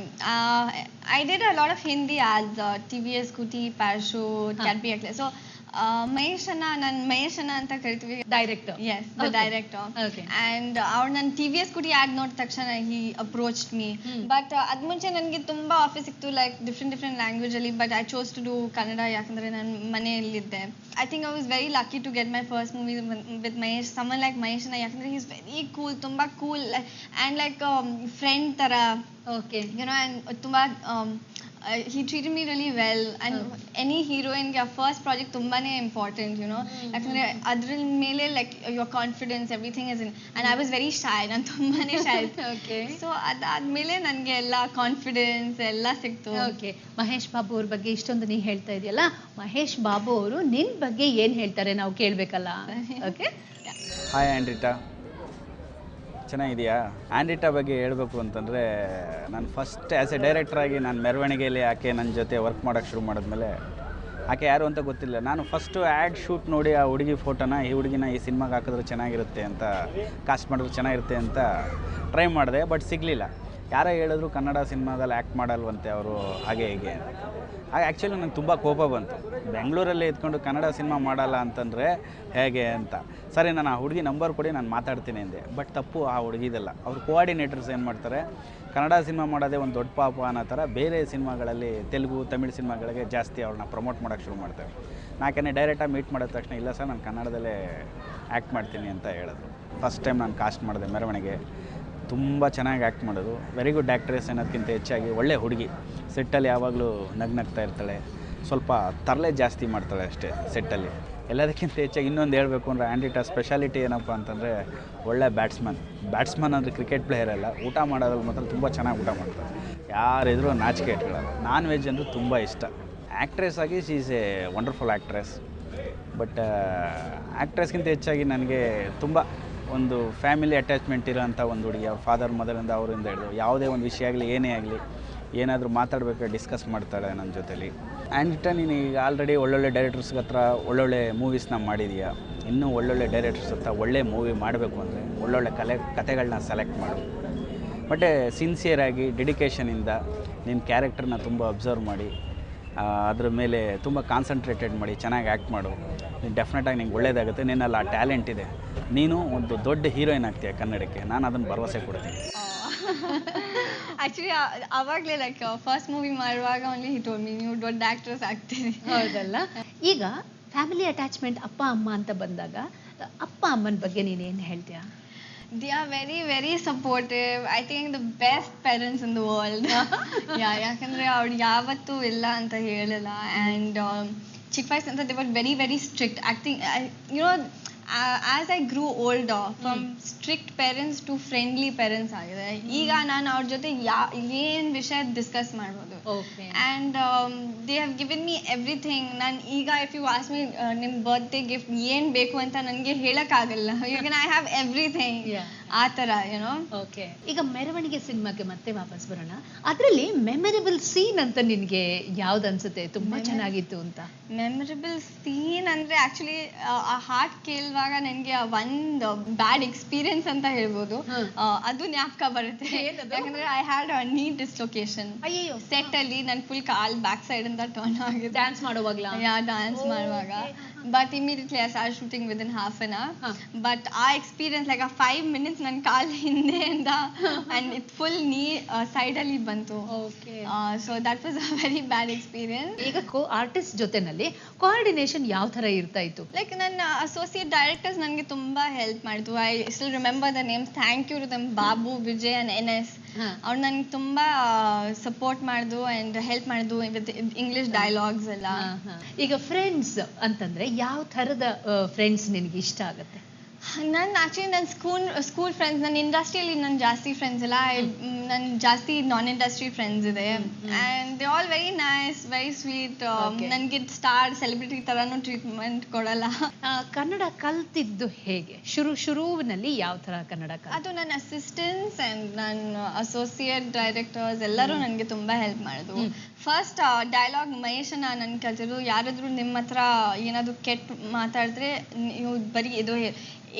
I did a lot of Hindi ads, TVS Scooty, Parachute, Cadbury eclairs. So Mahesh ಅಣ್ಣ ಅಂತ ಕರಿತೀವಿ, director. Yes, the director. Okay. And ಅವ್ರು ನನ್ನ TVS ಸ್ಕೂಟಿ ಆಡ್ ನೋಡಿದ ತಕ್ಷಣ he approached me. ಬಟ್ ಅದ್ ಮುಂಚೆ ನನಗೆ ತುಂಬಾ ಆಫೀಸ್ ಸಿಕ್ತು, ಲೈಕ್ ಡಿಫ್ರೆಂಟ್ ಲ್ಯಾಂಗ್ವೇಜ್ ಅಲ್ಲಿ. But I chose to do Kannada, ಯಾಕಂದ್ರೆ ನಾನು ಮನೆಯಲ್ಲಿದ್ದೆ. I think I was very lucky to get my first movie with Mahesh, someone ಮಹೇಶ್ ಅಣ್ಣ, ಯಾಕಂದ್ರೆ he is very cool, ತುಂಬಾ ಕೂಲ್ ಅಂಡ್ ಲೈಕ್ ಫ್ರೆಂಡ್ ತರ. Okay. You know, and ತುಂಬಾ he treated me really well. And any heroine ಗೆ first project ತುಂಬಾನೇ important, you know, ಯಾಕಂದ್ರೆ ಅದ್ರ ಮೇಲೆ like your confidence everything is in. And I was very ಶೈ, ನಾನು ತುಂಬಾನೇ ಶೈ. Okay. So ಅದಾದ್ಮೇಲೆ ನನಗೆ ಎಲ್ಲ ಕಾನ್ಫಿಡೆನ್ಸ್ ಎಲ್ಲ ಸಿಕ್ತು. ಓಕೆ. ಮಹೇಶ್ ಬಾಬು ಅವ್ರ ಬಗ್ಗೆ ಇಷ್ಟೊಂದು ನೀ ಹೇಳ್ತಾ ಇದೆಯಲ್ಲ, ಮಹೇಶ್ ಬಾಬು ಅವರು ನಿನ್ ಬಗ್ಗೆ ಏನ್ ಹೇಳ್ತಾರೆ ನಾವು ಕೇಳ್ಬೇಕಲ್ಲ? ಓಕೆ. ಹಾಯ್ ಆ್ಯಂಡ್ರಿಟಾ, ಚೆನ್ನಾಗಿದೆಯಾ? ಆ್ಯಂಡ್ರಿಟಾ ಬಗ್ಗೆ ಹೇಳಬೇಕು ಅಂತಂದರೆ, ನಾನು ಫಸ್ಟ್ ಆ್ಯಸ್ ಎ ಡೈರೆಕ್ಟ್ರಾಗಿ ನಾನು ಮೆರವಣಿಗೆಯಲ್ಲಿ ಆಕೆ ನನ್ನ ಜೊತೆ ವರ್ಕ್ ಮಾಡೋಕ್ಕೆ ಶುರು ಮಾಡಿದ್ಮೇಲೆ ಆಕೆ ಯಾರು ಅಂತ ಗೊತ್ತಿಲ್ಲ. ನಾನು ಫಸ್ಟು ಆ್ಯಡ್ ಶೂಟ್ ನೋಡಿ ಆ ಹುಡುಗಿ ಫೋಟೋನ, ಈ ಹುಡುಗಿನ ಈ ಸಿನಿಮಾಗೆ ಹಾಕಿದ್ರೆ ಚೆನ್ನಾಗಿರುತ್ತೆ ಅಂತ, ಕಾಸ್ಟ್ ಮಾಡಿದ್ರೆ ಚೆನ್ನಾಗಿರುತ್ತೆ ಅಂತ ಟ್ರೈ ಮಾಡಿದೆ. ಬಟ್ ಸಿಗಲಿಲ್ಲ. ಯಾರೋ ಹೇಳಿದ್ರು ಕನ್ನಡ ಸಿನಿಮಾದಲ್ಲಿ ಆ್ಯಕ್ಟ್ ಮಾಡಲ್ವಂತೆ ಅವರು, ಹಾಗೆ ಹೀಗೆ. ಆಗ ಆ್ಯಕ್ಚುಲಿ ನಂಗೆ ತುಂಬ ಕೋಪ ಬಂತು. ಬೆಂಗಳೂರಲ್ಲಿ ಇದ್ಕೊಂಡು ಕನ್ನಡ ಸಿನಿಮಾ ಮಾಡಲ್ಲ ಅಂತಂದರೆ ಹೇಗೆ ಅಂತ. ಸರಿ, ನಾನು ಆ ಹುಡುಗಿ ನಂಬರ್ ಕೊಡಿ, ನಾನು ಮಾತಾಡ್ತೀನಿ ಅಂದೆ. ಬಟ್ ತಪ್ಪು ಆ ಹುಡುಗಿದಲ್ಲ. ಅವ್ರ ಕೋಆರ್ಡಿನೇಟರ್ಸ್ ಏನು ಮಾಡ್ತಾರೆ, ಕನ್ನಡ ಸಿನಿಮಾ ಮಾಡೋದೇ ಒಂದು ದೊಡ್ಡ ಪಾಪ ಅನ್ನೋ ಥರ ಬೇರೆ ಸಿನಿಮಾಗಳಲ್ಲಿ, ತೆಲುಗು ತಮಿಳ್ ಸಿನಿಮಾಗಳಿಗೆ ಜಾಸ್ತಿ ಅವ್ರನ್ನ ಪ್ರಮೋಟ್ ಮಾಡೋಕ್ಕೆ ಶುರು ಮಾಡ್ತಾರೆ. ನಾಲ್ಕನೇ ಡೈರೆಕ್ಟಾಗಿ ಮೀಟ್ ಮಾಡಿದ ತಕ್ಷಣ, ಇಲ್ಲ ಸರ್ ನಾನು ಕನ್ನಡದಲ್ಲೇ ಆ್ಯಕ್ಟ್ ಮಾಡ್ತೀನಿ ಅಂತ ಹೇಳಿದ್ರು. ಫಸ್ಟ್ ಟೈಮ್ ನಾನು ಕಾಸ್ಟ್ ಮಾಡಿದೆ ಮೆರವಣಿಗೆ. ತುಂಬ ಚೆನ್ನಾಗಿ ಆ್ಯಕ್ಟ್ ಮಾಡೋದು. ವೆರಿ ಗುಡ್ ಆ್ಯಕ್ಟ್ರೆಸ್ ಅನ್ನೋದಕ್ಕಿಂತ ಹೆಚ್ಚಾಗಿ ಒಳ್ಳೆ ಹುಡುಗಿ. ಸೆಟ್ಟಲ್ಲಿ ಯಾವಾಗಲೂ ನಗ್ನಗ್ತಾ ಇರ್ತಾಳೆ, ಸ್ವಲ್ಪ ತರಲೆ ಜಾಸ್ತಿ ಮಾಡ್ತಾಳೆ ಅಷ್ಟೇ ಸೆಟ್ಟಲ್ಲಿ. ಎಲ್ಲದಕ್ಕಿಂತ ಹೆಚ್ಚಾಗಿ ಇನ್ನೊಂದು ಹೇಳಬೇಕು ಅಂದರೆ, ಆ್ಯಂಡ್ರಿಟಾ ಸ್ಪೆಷಾಲಿಟಿ ಏನಪ್ಪ ಅಂತಂದರೆ ಒಳ್ಳೆ ಬ್ಯಾಟ್ಸ್ಮನ್ ಅಂದರೆ ಕ್ರಿಕೆಟ್ ಪ್ಲೇಯರ್ ಅಲ್ಲ, ಊಟ ಮಾಡೋದ್ರಲ್ಲಿ ಮಾತ್ರ ತುಂಬ ಚೆನ್ನಾಗಿ ಊಟ ಮಾಡ್ತಾರೆ. ಯಾರಿದ್ರೂ ನಾಚಿಕೆ ಇಟ್ಕೊಳ್ಳಲ್ಲ. ನಾನ್ ವೆಜ್ ಅಂದರೆ ತುಂಬ ಇಷ್ಟ. ಆ್ಯಕ್ಟ್ರೆಸ್ ಆಗಿ she is a wonderful actress. But ಆ್ಯಕ್ಟ್ರೆಸ್ಗಿಂತ ಹೆಚ್ಚಾಗಿ ನನಗೆ ತುಂಬ ಒಂದು ಫ್ಯಾಮಿಲಿ ಅಟ್ಯಾಚ್ಮೆಂಟ್ ಇರೋಂಥ ಒಂದು ಹುಡುಗಿ. ಅವ್ರ ಫಾದರ್ ಮದರಿಂದ ಅವರಿಂದ ಹಿಡಿದು ಯಾವುದೇ ಒಂದು ವಿಷಯ ಆಗಲಿ, ಏನೇ ಆಗಲಿ, ಏನಾದರೂ ಮಾತಾಡಬೇಕಾದ್ರೆ ಡಿಸ್ಕಸ್ ಮಾಡ್ತಾಳೆ ನನ್ನ ಜೊತೆಲಿ. ಆ್ಯಂಡ್ ನೀನು ಈಗ ಆಲ್ರೆಡಿ ಒಳ್ಳೊಳ್ಳೆ ಡೈರೆಕ್ಟರ್ಸ್ ಹತ್ರ ಒಳ್ಳೊಳ್ಳೆ ಮೂವೀಸ್ನ ಮಾಡಿದೀಯಾ. ಇನ್ನೂ ಒಳ್ಳೊಳ್ಳೆ ಡೈರೆಕ್ಟರ್ಸ್ ಹತ್ರ ಒಳ್ಳೆ ಮೂವಿ ಮಾಡಬೇಕು ಅಂದರೆ ಒಳ್ಳೊಳ್ಳೆ ಕತೆಗಳನ್ನ ಸೆಲೆಕ್ಟ್ ಮಾಡು. ಮತ್ತು ಸಿನ್ಸಿಯರಾಗಿ ಡೆಡಿಕೇಷನಿಂದ ನಿನ್ನ ಕ್ಯಾರೆಕ್ಟರ್ನ ತುಂಬ ಅಬ್ಸರ್ವ್ ಮಾಡಿ, ಅದ್ರ ಮೇಲೆ ತುಂಬ ಕಾನ್ಸಂಟ್ರೇಟೆಡ್ ಮಾಡಿ ಚೆನ್ನಾಗಿ ಆ್ಯಕ್ಟ್ ಮಾಡು. ನೀನು ಡೆಫಿನೆಟಾಗಿ ನಿಂಗೆ ಒಳ್ಳೇದಾಗುತ್ತೆ. ನಿನ್ನಲ್ಲಿ ಆ ಟ್ಯಾಲೆಂಟ್ ಇದೆ. ನೀನು ಒಂದು ದೊಡ್ಡ ಹೀರೋಯಿನ್ ಆಗ್ತೀಯ ಕನ್ನಡಕ್ಕೆ. ನಾನು ಅದನ್ನು ಭರವಸೆ ಕೊಡ್ತೀನಿ. ಆಕ್ಚುಲಿ ಅವಾಗಲೇ ಲೈಕ್ ಫಸ್ಟ್ ಮೂವಿ ಮಾಡುವಾಗ ಓನ್ಲಿ ಹಿ ಟೋಲ್ಡ್ ಮೀ, ನೀವು ದೊಡ್ಡ ಆಕ್ಟ್ರೆಸ್ ಆಗ್ತೀರಿ. ಹೌದಲ್ಲ? ಈಗ ಫ್ಯಾಮಿಲಿ ಅಟ್ಯಾಚ್ಮೆಂಟ್ ಅಪ್ಪ ಅಮ್ಮ ಅಂತ ಬಂದಾಗ, ಅಪ್ಪ ಅಮ್ಮನ ಬಗ್ಗೆ ನೀನೇನು ಹೇಳ್ತೀಯಾ? They are very, very supportive. I think the best parents in the world. ಯಾಕಂದ್ರೆ ಅವ್ರು ಯಾವತ್ತೂ ಇಲ್ಲ ಅಂತ ಹೇಳಲ್ಲ. And ಚಿಕ್ಕ ವಯಸ್ಸಿಂದ they were very, very strict. Acting, you know, as I grew older, from strict parents to friendly parents ಆಗಿದೆ. ಈಗ ನಾನು ಅವ್ರ ಜೊತೆ ಏನ್ ವಿಷಯ ಡಿಸ್ಕಸ್ ಮಾಡ್ಬೋದು. And they have given me everything. ನಾನು ಈಗ if you ask me ನಿಮ್ಮ ಬರ್ತ್ಡೇ ಗಿಫ್ಟ್ ಏನ್ ಬೇಕು ಅಂತ ನನಗೆ ಹೇಳಕ್ಕಾಗಲ್ಲ. ಈಗ I have everything. ಆ ಥರ, ಏನೋ. ಓಕೆ. ಈಗ ಮೆರವಣಿಗೆ ಸಿನಿಮಾಗೆ ಮತ್ತೆ ವಾಪಸ್ ಬರೋಣ. ಅದರಲ್ಲಿ ಮೆಮೊರೇಬಲ್ ಸೀನ್ ಅಂತ ನಿನಗೆ ಯಾವ್ದು ಅನ್ಸುತ್ತೆ ತುಂಬಾ ಚೆನ್ನಾಗಿತ್ತು ಅಂತ? ಮೆಮೊರೇಬಲ್ ಸೀನ್ ಅಂದ್ರೆ ಆಕ್ಚುಲಿ ಆ ಹಾಡ್ ಕೇಳುವಾಗ ನನಗೆ ಒಂದು ಬ್ಯಾಡ್ ಎಕ್ಸ್ಪೀರಿಯನ್ಸ್ ಅಂತ ಹೇಳ್ಬೋದು. ಅದು ಜ್ಞಾಪಕ ಬರುತ್ತೆ. ಯಾಕಂದ್ರೆ ಐ ಹ್ಯಾಡ್ ಅ ನೀ ಡಿಸ್ಲೊಕೇಶನ್. ಅಯ್ಯೋ, ಸೆಟ್ ಅಲ್ಲಿ ನನ್ನ ಫುಲ್ ಕಾಲ್ ಬ್ಯಾಕ್ ಸೈಡ್ ಅಂತ ಟರ್ನ್ ಆಗಿದೆ ಡ್ಯಾನ್ಸ್ ಮಾಡುವಾಗಲಾ? ಡ್ಯಾನ್ಸ್ ಮಾಡುವಾಗ. But immediately I start shooting within half an hour. But ಆ ಎಕ್ಸ್ಪೀರಿಯನ್ಸ್ ಲೈಕ್ ಆ 5 minutes ನನ್ನ ಕಾಲ್ ಹಿಂದೆಯಿಂದ and it full knee side ಅಲ್ಲಿ ಬಂತು. So that was a very bad experience. ಈಗ ಆರ್ಟಿಸ್ಟ್ ಜೊತೆನಲ್ಲಿ ಕೋಆರ್ಡಿನೇಷನ್ ಯಾವ ತರ ಇರ್ತಾ ಇತ್ತು? ಲೈಕ್ ನನ್ನ ಅಸೋಸಿಯೇಟ್ ಡೈರೆಕ್ಟರ್ಸ್ ನನಗೆ ತುಂಬಾ ಹೆಲ್ಪ್ ಮಾಡಿದ್ರು. I still remember the names. Thank you to them, Babu, Vijay and NS. ಅವ್ರು ನನಗೆ ತುಂಬಾ ಸಪೋರ್ಟ್ ಮಾಡಿದ್ರು ಅಂಡ್ ಹೆಲ್ಪ್ ಮಾಡಿದ್ರು ವಿತ್ ಇಂಗ್ಲಿಷ್ ಡೈಲಾಗ್ಸ್ ಎಲ್ಲ. ಈಗ ಫ್ರೆಂಡ್ಸ್ ಅಂತಂದ್ರೆ ಯಾವ ಥರದ ಫ್ರೆಂಡ್ಸ್ ನಿನಗೆ ಇಷ್ಟ ಆಗುತ್ತೆ? ನನ್ನ ಆ್ಯಕ್ಚುಲಿ ನನ್ನ ಸ್ಕೂಲ್ ಫ್ರೆಂಡ್ಸ್, ನನ್ನ ಇಂಡಸ್ಟ್ರಿಯಲ್ಲಿ ನನ್ನ ಜಾಸ್ತಿ ಫ್ರೆಂಡ್ಸ್ ಇಲ್ಲ. ನನ್ನ ಜಾಸ್ತಿ ನಾನ್ ಇಂಡಸ್ಟ್ರಿ ಫ್ರೆಂಡ್ಸ್ ಇದೆ. And they all very nice, very sweet. ನನಗೆ ಸ್ಟಾರ್ ಸೆಲೆಬ್ರಿಟಿ ಥರನೂ ಟ್ರೀಟ್ಮೆಂಟ್ ಕೊಡಲ್ಲ. ಕನ್ನಡ ಕಲ್ತಿದ್ದು ಹೇಗೆ? ಶುರುವಿನಲ್ಲಿ ಯಾವ ಥರ ಕನ್ನಡ ಅದು ನನ್ನ ಅಸಿಸ್ಟೆಂಟ್ಸ್ ಆ್ಯಂಡ್ ನನ್ನ ಅಸೋಸಿಯೇಟ್ ಡೈರೆಕ್ಟರ್ಸ್ ಎಲ್ಲರೂ ನನಗೆ ತುಂಬ ಹೆಲ್ಪ್ ಮಾಡಿದ್ರು. ಫಸ್ಟ್ ಡೈಲಾಗ್ ಮಹೇಶನ ನನ್ನ ಕಲ್ತಿದ್ರು. ಯಾರಾದರೂ ನಿಮ್ಮ ಹತ್ರ ಏನಾದರೂ ಕೆಟ್ಟ ಮಾತಾಡಿದ್ರೆ ನೀವು ಬರೀ ಇದು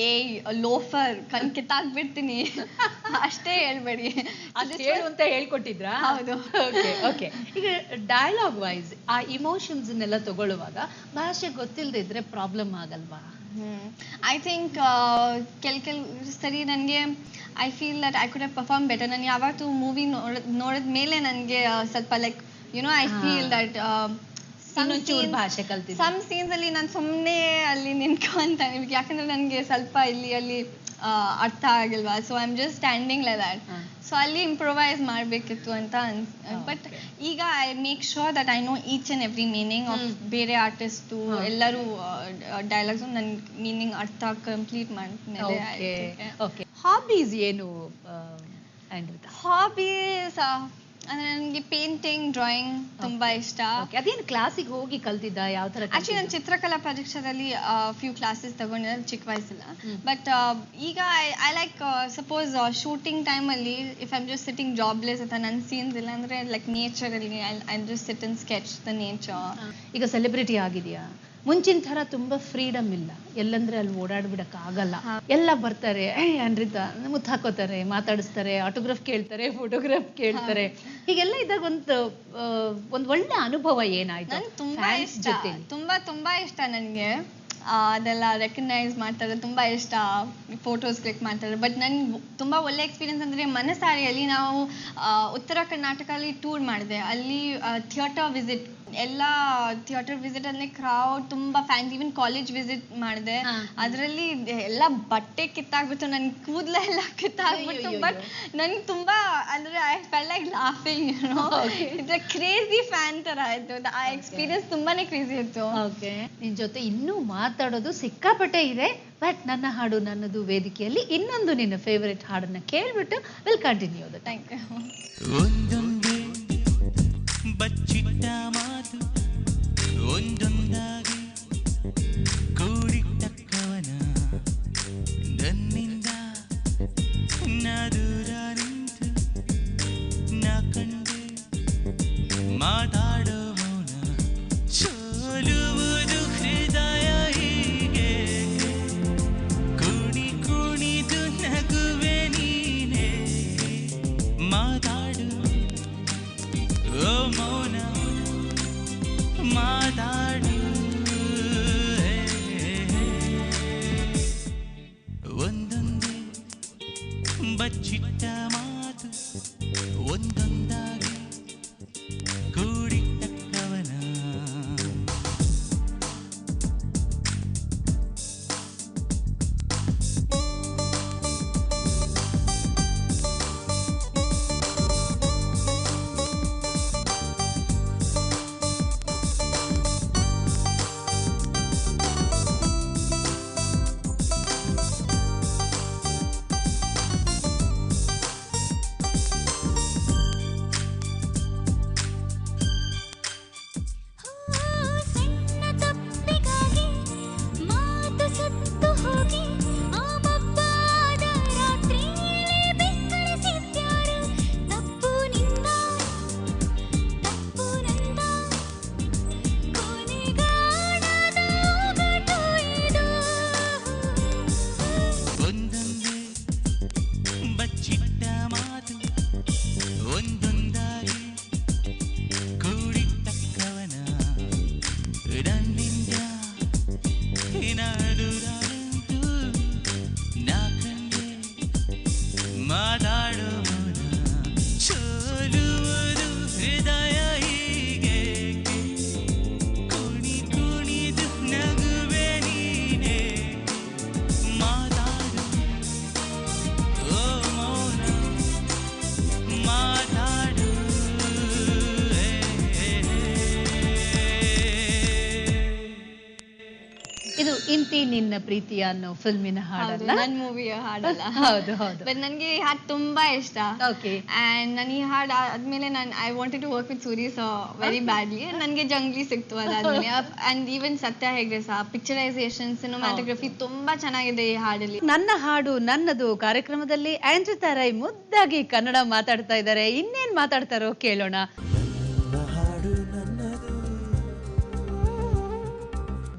ಲೋಫರ್ ಕಣ್ ಕಿತ್ತಾಕ್ಬಿಡ್ತೀನಿ ಅಷ್ಟೇ ಹೇಳ್ಬೇಡಿ, ಅದು ಹೇಳು ಅಂತ ಹೇಳ್ಕೊಟ್ಟಿದ್ರಾ? ಹೌದು. ಓಕೆ. ಈಗ ಡೈಲಾಗ್ ವೈಸ್ ಆ ಇಮೋಷನ್ಸ್ನೆಲ್ಲ ತಗೊಳ್ಳುವಾಗ ಭಾಷೆ ಗೊತ್ತಿಲ್ಲದೆ ಇದ್ರೆ ಪ್ರಾಬ್ಲಮ್ ಆಗಲ್ವಾ? ಐ ಥಿಂಕ್ ಕೆಲ ಸರಿ ನನಗೆ I feel that I could have perform better. ನಾನು ಯಾವತ್ತೂ ಮೂವಿ ನೋಡಿದ ಮೇಲೆ ನನಗೆ ಸ್ವಲ್ಪ ಲೈಕ್ ಐ ಫೀಲ್ ದಟ್ ಭಾಷೆ ಕಲ್ತಿದ್ದೆ. ಸಮ್ ಸೀನ್ಸ್ ಅಲ್ಲಿ ನಾನು ಸುಮ್ಮನೆ ಅಲ್ಲಿ ನಿಂತ್ಕೊಂತಾನೆ, ಯಾಕಂದ್ರೆ ನನಗೆ ಸ್ವಲ್ಪ ಅಲ್ಲಿ ಅರ್ಥ ಆಗಿಲ್ವಾ. So I am just standing like that. So ಅಲ್ಲಿ ಇಂಪ್ರೊವೈಸ್ ಮಾಡಬೇಕಿತ್ತು ಅಂತ ಬಟ್ ಈಗ I make sure that I know each and every meaning of ಬೇರೆ ಆರ್ಟಿಸ್ಟು ಎಲ್ಲರೂ ಡೈಲಾಗ್ಸು ನನ್ನ ಮೀನಿಂಗ್ ಅರ್ಥ ಕಂಪ್ಲೀಟ್ ಮಾಡಿದ್ಮೇಲೆ. ಓಕೆ. ಹಾಬೀಸ್ ಏನು ಆಂಡ್ರಿತಾ? ಹಾಬೀಸ್ ಅಂದರೆ ನನಗೆ ಪೇಂಟಿಂಗ್, ಡ್ರಾಯಿಂಗ್ ತುಂಬ ಇಷ್ಟ. ಅದೇನು ಕ್ಲಾಸಿಗೆ ಹೋಗಿ ಕಲ್ತಿದ್ದ? ಯಾವ ಥರ? ಆ್ಯಕ್ಚುಲಿ ನಾನು ಚಿತ್ರಕಲಾ ಪರೀಕ್ಷೆದಲ್ಲಿ ಫ್ಯೂ ಕ್ಲಾಸಸ್ ತಗೊಂಡಿದ್ದೆ ಚಿಕ್ಕ ವಯಸ್ಸಿಲ್ಲ. ಬಟ್ ಈಗ ಐ ಲೈಕ್ ಸಪೋಸ್ ಶೂಟಿಂಗ್ ಟೈಮಲ್ಲಿ if I am just sitting jobless ಅಥವಾ ನನ್ನ ಸೀನ್ಸ್ ಇಲ್ಲ ಅಂದರೆ like naturally I just sit and sketch the nature. ಈಗ ಸೆಲೆಬ್ರಿಟಿ ಆಗಿದೆಯಾ? ಮುಂಚಿನ ಥರ ತುಂಬ ಫ್ರೀಡಮ್ ಇಲ್ಲ, ಎಲ್ಲಂದ್ರೆ ಅಲ್ಲಿ ಓಡಾಡ್ಬಿಡಕ್ಕೆ ಆಗಲ್ಲ. ಎಲ್ಲ ಬರ್ತಾರೆ, ಅನ್ರಿತಾ ಮುತ್ತು ಹಾಕೋತಾರೆ, ಮಾತಾಡಿಸ್ತಾರೆ, ಆಟೋಗ್ರಾಫ್ ಕೇಳ್ತಾರೆ, ಫೋಟೋಗ್ರಾಫ್ ಕೇಳ್ತಾರೆ. ಹೀಗೆಲ್ಲ ಇದ್ದಾಗ ಒಂದು ಒಳ್ಳೆ ಅನುಭವ ಏನಾಯ್ತು? ನಂಗೆ ತುಂಬಾ ಇಷ್ಟ ನನಗೆ ಅದೆಲ್ಲ ರೆಕಗ್ನೈಸ್ ಮಾಡ್ತಾರೆ, ತುಂಬ ಇಷ್ಟ. ಫೋಟೋಸ್ ಕ್ಲಿಕ್ ಮಾಡ್ತಾರೆ. ಬಟ್ ನನ್ಗೆ ತುಂಬ ಒಳ್ಳೆ ಎಕ್ಸ್ಪೀರಿಯನ್ಸ್ ಅಂದರೆ ಮನಸಾರಿಯಲ್ಲಿ ನಾವು ಉತ್ತರ ಕರ್ನಾಟಕದಲ್ಲಿ ಟೂರ್ ಮಾಡಿದೆ. ಅಲ್ಲಿ ಥಿಯೇಟರ್ ವಿಸಿಟ್, ಎಲ್ಲ ಥಿಯೇಟರ್ ವಿಸಿಟ್ ಅಲ್ಲಿ ಕ್ರೌಡ್ ತುಂಬ ಫ್ಯಾನ್ಸ್. ಈವನ್ ಕಾಲೇಜ್ ವಿಸಿಟ್ ಮಾಡಿದೆ. ಅದರಲ್ಲಿ ಎಲ್ಲ ಬಟ್ಟೆ ಕಿತ್ತಾಗ್ಬಿಟ್ಟು, ನನ್ನ ಕೂದಲ ಎಲ್ಲ ಕಿತ್ತಾಗ್ಬಿಟ್ಟು. ಬಟ್ ನನ್ಗೆ ತುಂಬ ಅಂದರೆ I fell like laughing, it's a crazy fan ಥರ ಆಯಿತು. ಆ ಎಕ್ಸ್ಪೀರಿಯನ್ಸ್ ತುಂಬಾನೇ ಕ್ರೇಜಿ ಇತ್ತು. ಓಕೆ. ನಿನ್ನ ಜೊತೆ ಇನ್ನೂ ಮಾತಾಡೋದು ಸಿಕ್ಕಾಪಟ್ಟೆ ಇದೆ. ಬಟ್ ನನ್ನ ಹಾಡು ನನ್ನದು ವೇದಿಕೆಯಲ್ಲಿ ಇನ್ನೊಂದು ನಿನ್ನ ಫೇವರೇಟ್ ಹಾಡನ್ನ ಕೇಳ್ಬಿಟ್ಟು ವಿಲ್ ಕಂಟಿನ್ಯೂ. Thank you. ಒಂದೊಂದೇ ಬಚ್ಚಿಟ್ಟ ಮಾತು ಒಂದೊಂದಾಗಿ ಕೂಡಿಟ್ಟ ಕವನ ನನ್ನಿಂದ ನಾ ದೂರ ನಿಂತು ನಾ ಕಂಡೆ ಮಾತಾಡೋ ಮೌನ ಸೋಲುವುದು ಹೃದಯ ಹೀಗೆ ಕುಣಿ ಕುಣಿದು ನಗುವೆ ನೀನೆ ಮಾತಾಡು ಇದು ಇಂತಿ ನಿನ್ನ ಪ್ರೀತಿಯ ಅನ್ನೋ ಫಿಲ್ಮಿನ ಹೌದು, ಹಾಡಲ್ಲ? ನನ್ ಮೂವಿಯ ಹಾಡಲ್ಲ. ಹೌದು ಹೌದು. ಬಟ್ ನನಗೆ ಈ ಹಾಡು ತುಂಬಾ ಇಷ್ಟ. Okay. ಅಂಡ್ ನಾನು ಈ ಹಾಡು ಆದ್ಮೇಲೆ I wanted to work with Suri very badly. ನನಗೆ ಜಂಗ್ಲಿ ಸಿಕ್ತು ಅದಾದ್ಮೇಲೆ. ಅಂಡ್ ಈವನ್ ಸತ್ಯ ಹೆಗ್ಡೆ ಸಹ ಪಿಕ್ಚರೈಸೇಷನ್, ಸಿನಿಮಾಟೋಗ್ರಫಿ ತುಂಬಾ ಚೆನ್ನಾಗಿದೆ ಈ ಹಾಡಲ್ಲಿ. ನನ್ನ ಹಾಡು ನನ್ನದು ಕಾರ್ಯಕ್ರಮದಲ್ಲಿ ಆಂಡ್ರಿತಾ ರೈ ಮುದ್ದಾಗಿ ಕನ್ನಡ ಮಾತಾಡ್ತಾ ಇದ್ದಾರೆ. ಇನ್ನೇನ್ ಮಾತಾಡ್ತಾರೋ ಕೇಳೋಣ.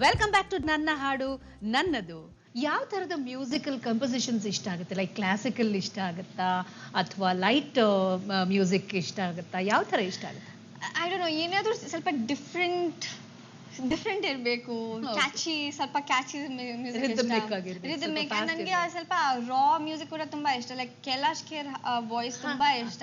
ವೆಲ್ಕಮ್ ಬ್ಯಾಕ್ ಟು ನನ್ನ ಹಾಡು ನನ್ನದು. ಯಾವ ತರದ ಮ್ಯೂಸಿಕಲ್ ಕಂಪೋಸಿಷನ್ಸ್ ಇಷ್ಟ ಆಗುತ್ತೆ? ಲೈಕ್ ಕ್ಲಾಸಿಕಲ್ ಇಷ್ಟ ಆಗುತ್ತಾ ಅಥವಾ ಲೈಟ್ ಮ್ಯೂಸಿಕ್ ಇಷ್ಟ ಆಗುತ್ತಾ? ಯಾವ ತರ ಇಷ್ಟ ಆಗುತ್ತೆ? ಐ ಡೋಂಟ್ ನೋ, ಏನಾದ್ರೂ ಸ್ವಲ್ಪ ಡಿಫ್ರೆಂಟ್ ಇರಬೇಕು. ಕ್ಯಾಚಿ, ಸ್ವಲ್ಪ ಕ್ಯಾಚಿ ಮ್ಯೂಸಿಕ್ Rhythmic ಆಗಿರ್ಬೇಕು, ರಿದಮಿಕ್. ಸ್ವಲ್ಪ fast ನನಗೆ ಸ್ವಲ್ಪ ರಾ ಮ್ಯೂಸಿಕ್ ಕೂಡ ತುಂಬಾ ಇಷ್ಟ. ಲೈಕ್ ಕೈಲಾಶ್ ಖೇರ್ ವಾಯ್ಸ್ ತುಂಬಾ ಇಷ್ಟ.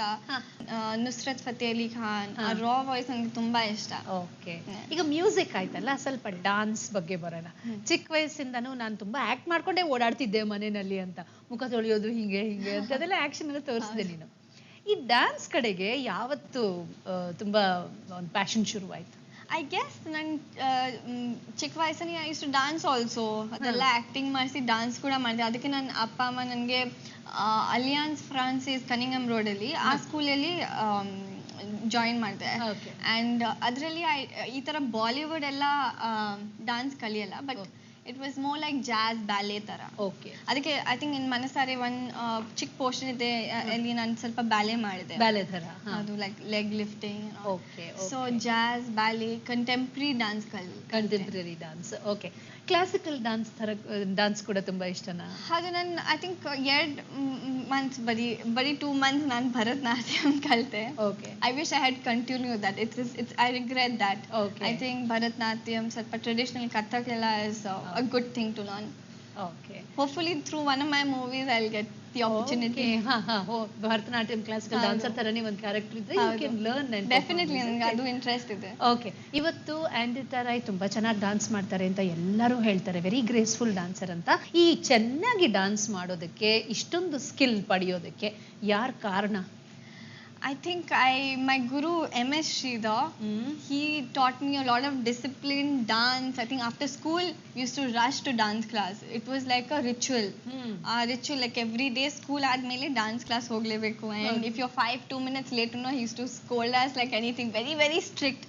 ನುಸ್ರತ್ ಫತೇ ಅಲಿ ಖಾನ್ ರಾ ವಾಯ್ಸ್ ನನಗೆ ತುಂಬಾ ಇಷ್ಟ. ಓಕೆ, ಈಗ ಮ್ಯೂಸಿಕ್ ಆಯ್ತಲ್ಲ, ಸ್ವಲ್ಪ ಡಾನ್ಸ್ ಬಗ್ಗೆ ಬರೋಣ. ಚಿಕ್ಕ ವಯಸ್ಸಿಂದನೂ ನಾನು ತುಂಬಾ ಆಕ್ಟ್ ಮಾಡ್ಕೊಂಡೇ ಓಡಾಡ್ತಿದ್ದೆ ಮನೆಯಲ್ಲಿ ಅಂತ. ಮುಖ ತೊಳೆಯೋದು ಹಿಂಗೆ ಹಿಂಗೆ ಅಂತ ಅದೆಲ್ಲ ಆಕ್ಷನ್ ಎಲ್ಲ ತೋರಿಸಿದೆ ನೀನು. ಈ ಡ್ಯಾನ್ಸ್ ಕಡೆಗೆ ಯಾವತ್ತು ತುಂಬಾ ಒಂದು ಪ್ಯಾಷನ್ ಶುರುವಾಯ್ತು? ಐ ಗೆಸ್ ನನ್ ಚಿಕ್ಕ ವಯಸ್ಸಲ್ಲಿ I use to dance also. ಅದೆಲ್ಲ ಆಕ್ಟಿಂಗ್ ಮಾಡಿಸಿ ಡಾನ್ಸ್ ಕೂಡ ಮಾಡಿದೆ. ಅದಕ್ಕೆ ನನ್ನ ಅಪ್ಪ ಅಮ್ಮ ನನಗೆ ಅಲಿಯಾನ್ಸ್ ಫ್ರಾನ್ಸಿಸ್ ಕನಿಂಗಮ್ ರೋಡಲ್ಲಿ ಆ ಸ್ಕೂಲಲ್ಲಿ ಜಾಯಿನ್ ಮಾಡಿದೆ. ಆ್ಯಂಡ್ ಅದರಲ್ಲಿ ಈ ಥರ ಬಾಲಿವುಡ್ ಎಲ್ಲ ಡಾನ್ಸ್ ಕಲಿಯಲ್ಲ, but it was more like jazz ballet ತರ. ಓಕೆ, ಅದಕ್ಕೆ ಐ ಥಿಂಕ್ ಇನ್ ಮನಸಾರೆ ಚಿಕ್ಕ ಪೋರ್ಷನ್ ಇದೆ ಅಲ್ಲಿ ನಾನು ಸ್ವಲ್ಪ ಬ್ಯಾಲೆ ಮಾಡಿದೆ. ಬ್ಯಾಲೆ ತರ, ಅದು like leg lifting. Okay, so jazz ballet contemporary dance contemporary dance. Okay, classical dance ಕೂಡ ತುಂಬಾ ಇಷ್ಟನಾ? ಅದು ನಾನು ಐ ಥಿಂಕ್ 2 months ಬರೀ 2 months ನಾನು ಭರತನಾಟ್ಯಂ ಕಲಿತೆ. Okay, I wish I had continue that. It's I regret that. Okay. I think Bharatanatyam, ಸ್ವಲ್ಪ traditional Kathak ಎಲ್ಲ is a good thing to learn. Okay. Hopefully through one of my movies I'll get the opportunity. Bharatanatyam classical dancer ತರನೇ ಒಂದು character ಇದ್ರೆ you can learn and definitely ನನಗೆ ಅದು interest ಇದೆ. Okay, ಇವತ್ತು ಆಂಡ್ರಿತಾ ರೈ ತುಂಬಾ ಚೆನ್ನಾಗಿ ಡಾನ್ಸ್ ಮಾಡ್ತಾರೆ ಅಂತ ಎಲ್ಲರೂ ಹೇಳ್ತಾರೆ. ವೆರಿ ಗ್ರೇಸ್ಫುಲ್ ಡಾನ್ಸರ್ ಅಂತ. ಈ ಚೆನ್ನಾಗಿ ಡಾನ್ಸ್ ಮಾಡೋದಕ್ಕೆ, ಇಷ್ಟೊಂದು ಸ್ಕಿಲ್ ಪಡೆಯೋದಕ್ಕೆ ಯಾರ್ ಕಾರಣ? I think my guru MS Sridhar, he taught me a lot of discipline, dance. I think after school we used to rush to dance class. It was like a ritual. Ritual, like every day school admele dance class hoglebeku. And if you're 2 minutes late, he used to scold us like anything. Very very strict.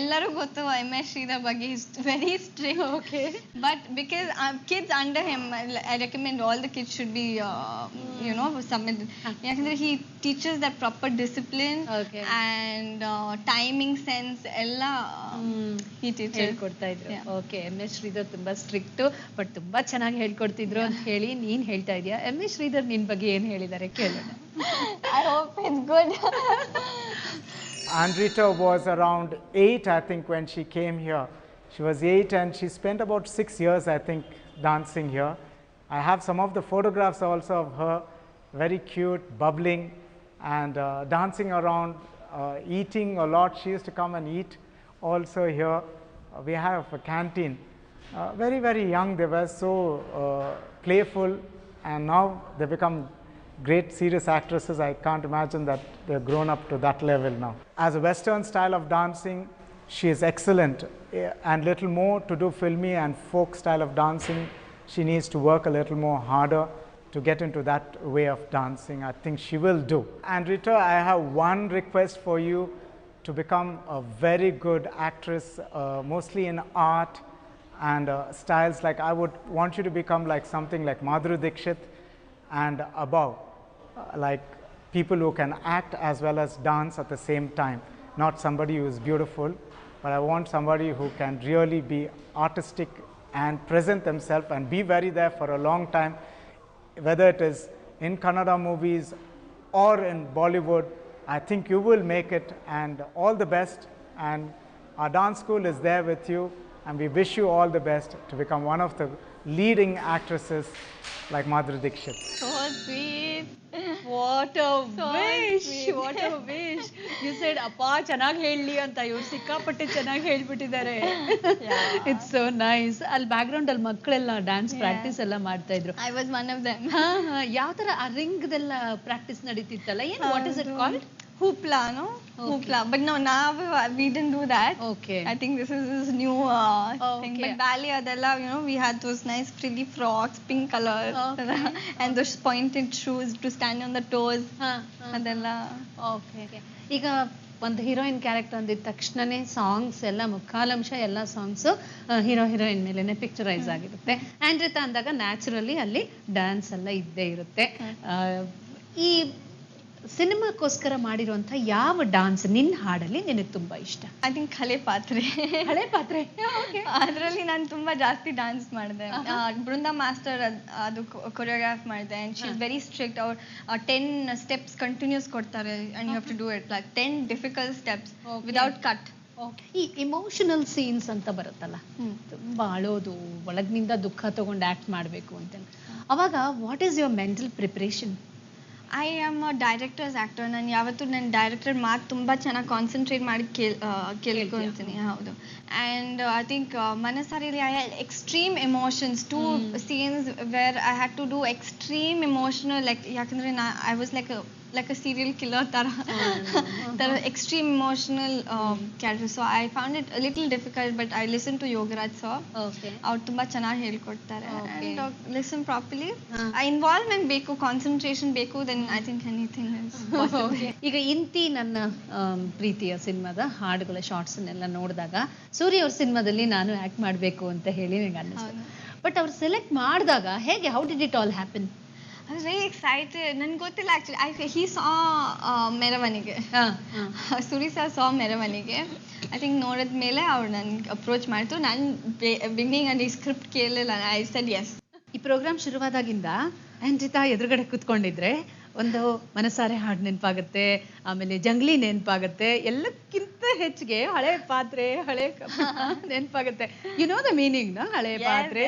Ellaru gottu MS Sridhar ಬಗ್ಗೆ, he's very strict. Okay. But because kids under him, I recommend all the kids should be submitted. Yakandre he teaches that proper discipline. Okay. And timing sense ಎಲ್ಲ he teaches. ಹೇಳ್ಕೊಡ್ತಾ ಇದ್ರು. Okay, MS Sridhar ತುಂಬಾ strict but ತುಂಬಾ ಚೆನ್ನಾಗಿ ಹೇಳ್ಕೊಡ್ತಿದ್ರು ಅಂತ ಹೇಳಿ ನೀನ್ ಹೇಳ್ತಾ ಇದೀಯಾ. MS ಶ್ರೀಧರ್ ನಿನ್ ಬಗ್ಗೆ ಏನ್ ಹೇಳಿದ್ದಾರೆ ಕೇಳೋಣ. I hope it's good. Andrita was around 8, I think, when she came here. She was 8 and she spent about 6 years, I think, dancing here. I have some of the photographs also of her, very cute, bubbling, and dancing around, eating a lot. She used to come and eat also here. We have a canteen. Very, very young, they were so playful, and now they become great serious actresses. I can't imagine that they've grown up to that level now. As a Western style of dancing, she is excellent, and little more to do filmy and folk style of dancing. She needs to work a little more harder to get into that way of dancing. I think she will do. And Rita, I have one request for you, to become a very good actress, mostly in art and styles. Like I would want you to become like something like Madhuri Dixit and above, like people who can act as well as dance at the same time. Not somebody who is beautiful, but I want somebody who can really be artistic and present themselves and be very there for a long time, whether it is in Kannada movies or in Bollywood. I think you will make it, and all the best. And our dance school is there with you, and we wish you all the best to become one of the leading actresses like Madhuri Dixit. So sweet. What a wish! sweet. What a wish! You said ಅಪ್ಪ ಚೆನ್ನಾಗಿ ಹೇಳಲಿ ಅಂತ. ಇವ್ರು ಸಿಕ್ಕಾಪಟ್ಟೆ ಚೆನ್ನಾಗಿ ಹೇಳ್ಬಿಟ್ಟಿದ್ದಾರೆ. It's so nice. ಅಲ್ಲಿ background ಅಲ್ಲಿ ಮಕ್ಕಳೆಲ್ಲ ಡ್ಯಾನ್ಸ್ ಪ್ರಾಕ್ಟೀಸ್ ಎಲ್ಲ ಮಾಡ್ತಾ ಇದ್ರು. I was one of them. ಯಾವ ತರ ಆ ರಿಂಗ್ ದೆಲ್ಲ ಪ್ರಾಕ್ಟೀಸ್ ನಡೀತಿತ್ತಲ್ಲ, ಏನು what is it called? hoopla, no? Hoopla. But no, now we didn't do that. Okay. I think this is his new thing. Okay. But ballet adella, we had those nice frilly frocks, pink color, Okay. and those pointed shoes to stand on the toes. Adella. Okay ಈಗ ಒಂದು heroine character ಅಂದಿದ ತಕ್ಷಣನೇ songs ಎಲ್ಲ ಮುಕ್ಕಾಲಂಶ ಎಲ್ಲ songs heroine ಮೇಲೆನೆ picturise ಆಗಿರುತ್ತೆ. ಆಂಡ್ರಿತಾ ಅಂದಾಗ naturally ಅಲ್ಲಿ dance ಎಲ್ಲ ಇದ್ದೇ ಇರುತ್ತೆ. ಈ ಸಿನಿಮಾಕ್ಕೋಸ್ಕರ ಮಾಡಿರುವಂಥ ಯಾವ ಡಾನ್ಸ್ ನಿನ್ನ ಹಾಡಲ್ಲಿ ನಿನಗೆ ತುಂಬಾ ಇಷ್ಟ? ಐ ಥಿಂಕ್ ಹಳೆ ಪಾತ್ರೆ. ಹಳೆ ಪಾತ್ರೆ. ಅದರಲ್ಲಿ ನಾನು ತುಂಬಾ ಜಾಸ್ತಿ ಡಾನ್ಸ್ ಮಾಡಿದೆ. ಬೃಂದಾ ಮಾಸ್ಟರ್ ಅದು ಕೊರಿಯೋಗ್ರಾಫ್ ಮಾಡಿದೆ. And she is very strict. ಅವ್ರು 10 ಸ್ಟೆಪ್ಸ್ ಕಂಟಿನ್ಯೂಸ್ ಕೊಡ್ತಾರೆ and you have to do it like 10 difficult steps without cut. ಈ ಇಮೋಷನಲ್ ಸೀನ್ಸ್ ಅಂತ ಬರುತ್ತಲ್ಲ, ತುಂಬಾ ಅಳೋದು, ಒಳಗಿನಿಂದ ದುಃಖ ತಗೊಂಡು ಆಕ್ಟ್ ಮಾಡಬೇಕು ಅಂತ, ಅವಾಗ what is your mental preparation? I am a directors actor. ನಾನು ಯಾವತ್ತೂ ನನ್ನ ಡೈರೆಕ್ಟರ್ ಮಾತು ತುಂಬ ಚೆನ್ನಾಗಿ ಕಾನ್ಸಂಟ್ರೇಟ್ ಮಾಡಿ ಕೇಳ್ಕೊಳ್ತೀನಿ. ಹೌದು. ಆ್ಯಂಡ್ ಐ ಥಿಂಕ್ ಮನಸ್ಸಾರಿಲಿ I had extreme emotions. 2 scenes where I had to do extreme emotional, like ಯಾಕಂದರೆ I was like a serial killer ತರ extreme emotional character. So I found it a little difficult, but I listened to Yogaraj sir. Okay. ಅವ್ರು ತುಂಬಾ ಚೆನ್ನಾಗಿ ಹೇಳ್ಕೊಡ್ತಾರೆ. And listen properly. Involvement ಬೇಕು, concentration ಬೇಕು, then I think anything is possible. ಈಗ ಇಂತಿ ನನ್ನ ಪ್ರೀತಿಯ ಸಿನಿಮಾದ ಹಾಡುಗಳ ಶಾರ್ಟ್ಸ್ ಎಲ್ಲ ನೋಡಿದಾಗ ಸೂರ್ಯ ಅವ್ರ ಸಿನಿಮಾದಲ್ಲಿ ನಾನು ಆಕ್ಟ್ ಮಾಡಬೇಕು ಅಂತ ಹೇಳಿ ನನಗೆ ಅನ್ನಿಸ್ತು. ಬಟ್ ಅವ್ರು ಸೆಲೆಕ್ಟ್ ಮಾಡಿದಾಗ ಹೇಗೆ, how did it all happen? I was very excited. ನನ್ಗೆ ಗೊತ್ತಿಲ್ಲ ಆ್ಯಕ್ಚುಲಿ. he saw ಮೆರವಣಿಗೆ. ಸೂರಿ ಸರ್ saw ಮೆರವಣಿಗೆ. ಐ ಥಿಂಕ್ ನೋಡಿದ ಮೇಲೆ ಅವ್ರು ನನ್ಗೆ ಅಪ್ರೋಚ್ ಮಾಡ್ತು. ನಾನು ಬಿಗಿನಿಂಗ್ ಅಲ್ಲಿ ಸ್ಕ್ರಿಪ್ಟ್ ಕೇಳಲಿಲ್ಲ. I said yes. ಈ ಪ್ರೋಗ್ರಾಮ್ ಶುರುವಾದಾಗಿಂದ ಆಂಡ್ರಿತಾ ಎದುರುಗಡೆ ಕೂತ್ಕೊಂಡಿದ್ರೆ ಒಂದು ಮನಸಾರೆ ಹಾಡು ನೆನಪಾಗುತ್ತೆ, ಆಮೇಲೆ ಜಂಗ್ಲಿ ನೆನಪಾಗುತ್ತೆ, ಎಲ್ಲಕ್ಕಿಂತ ಹೆಚ್ಚಿಗೆ ಹಳೆ ಪಾತ್ರೆ, ಹಳೆ ನೆನಪಾಗುತ್ತೆ. ಯು ನೋ ದ ಮೀನಿಂಗ್ ನ ಹಳೆ ಪಾತ್ರೆ.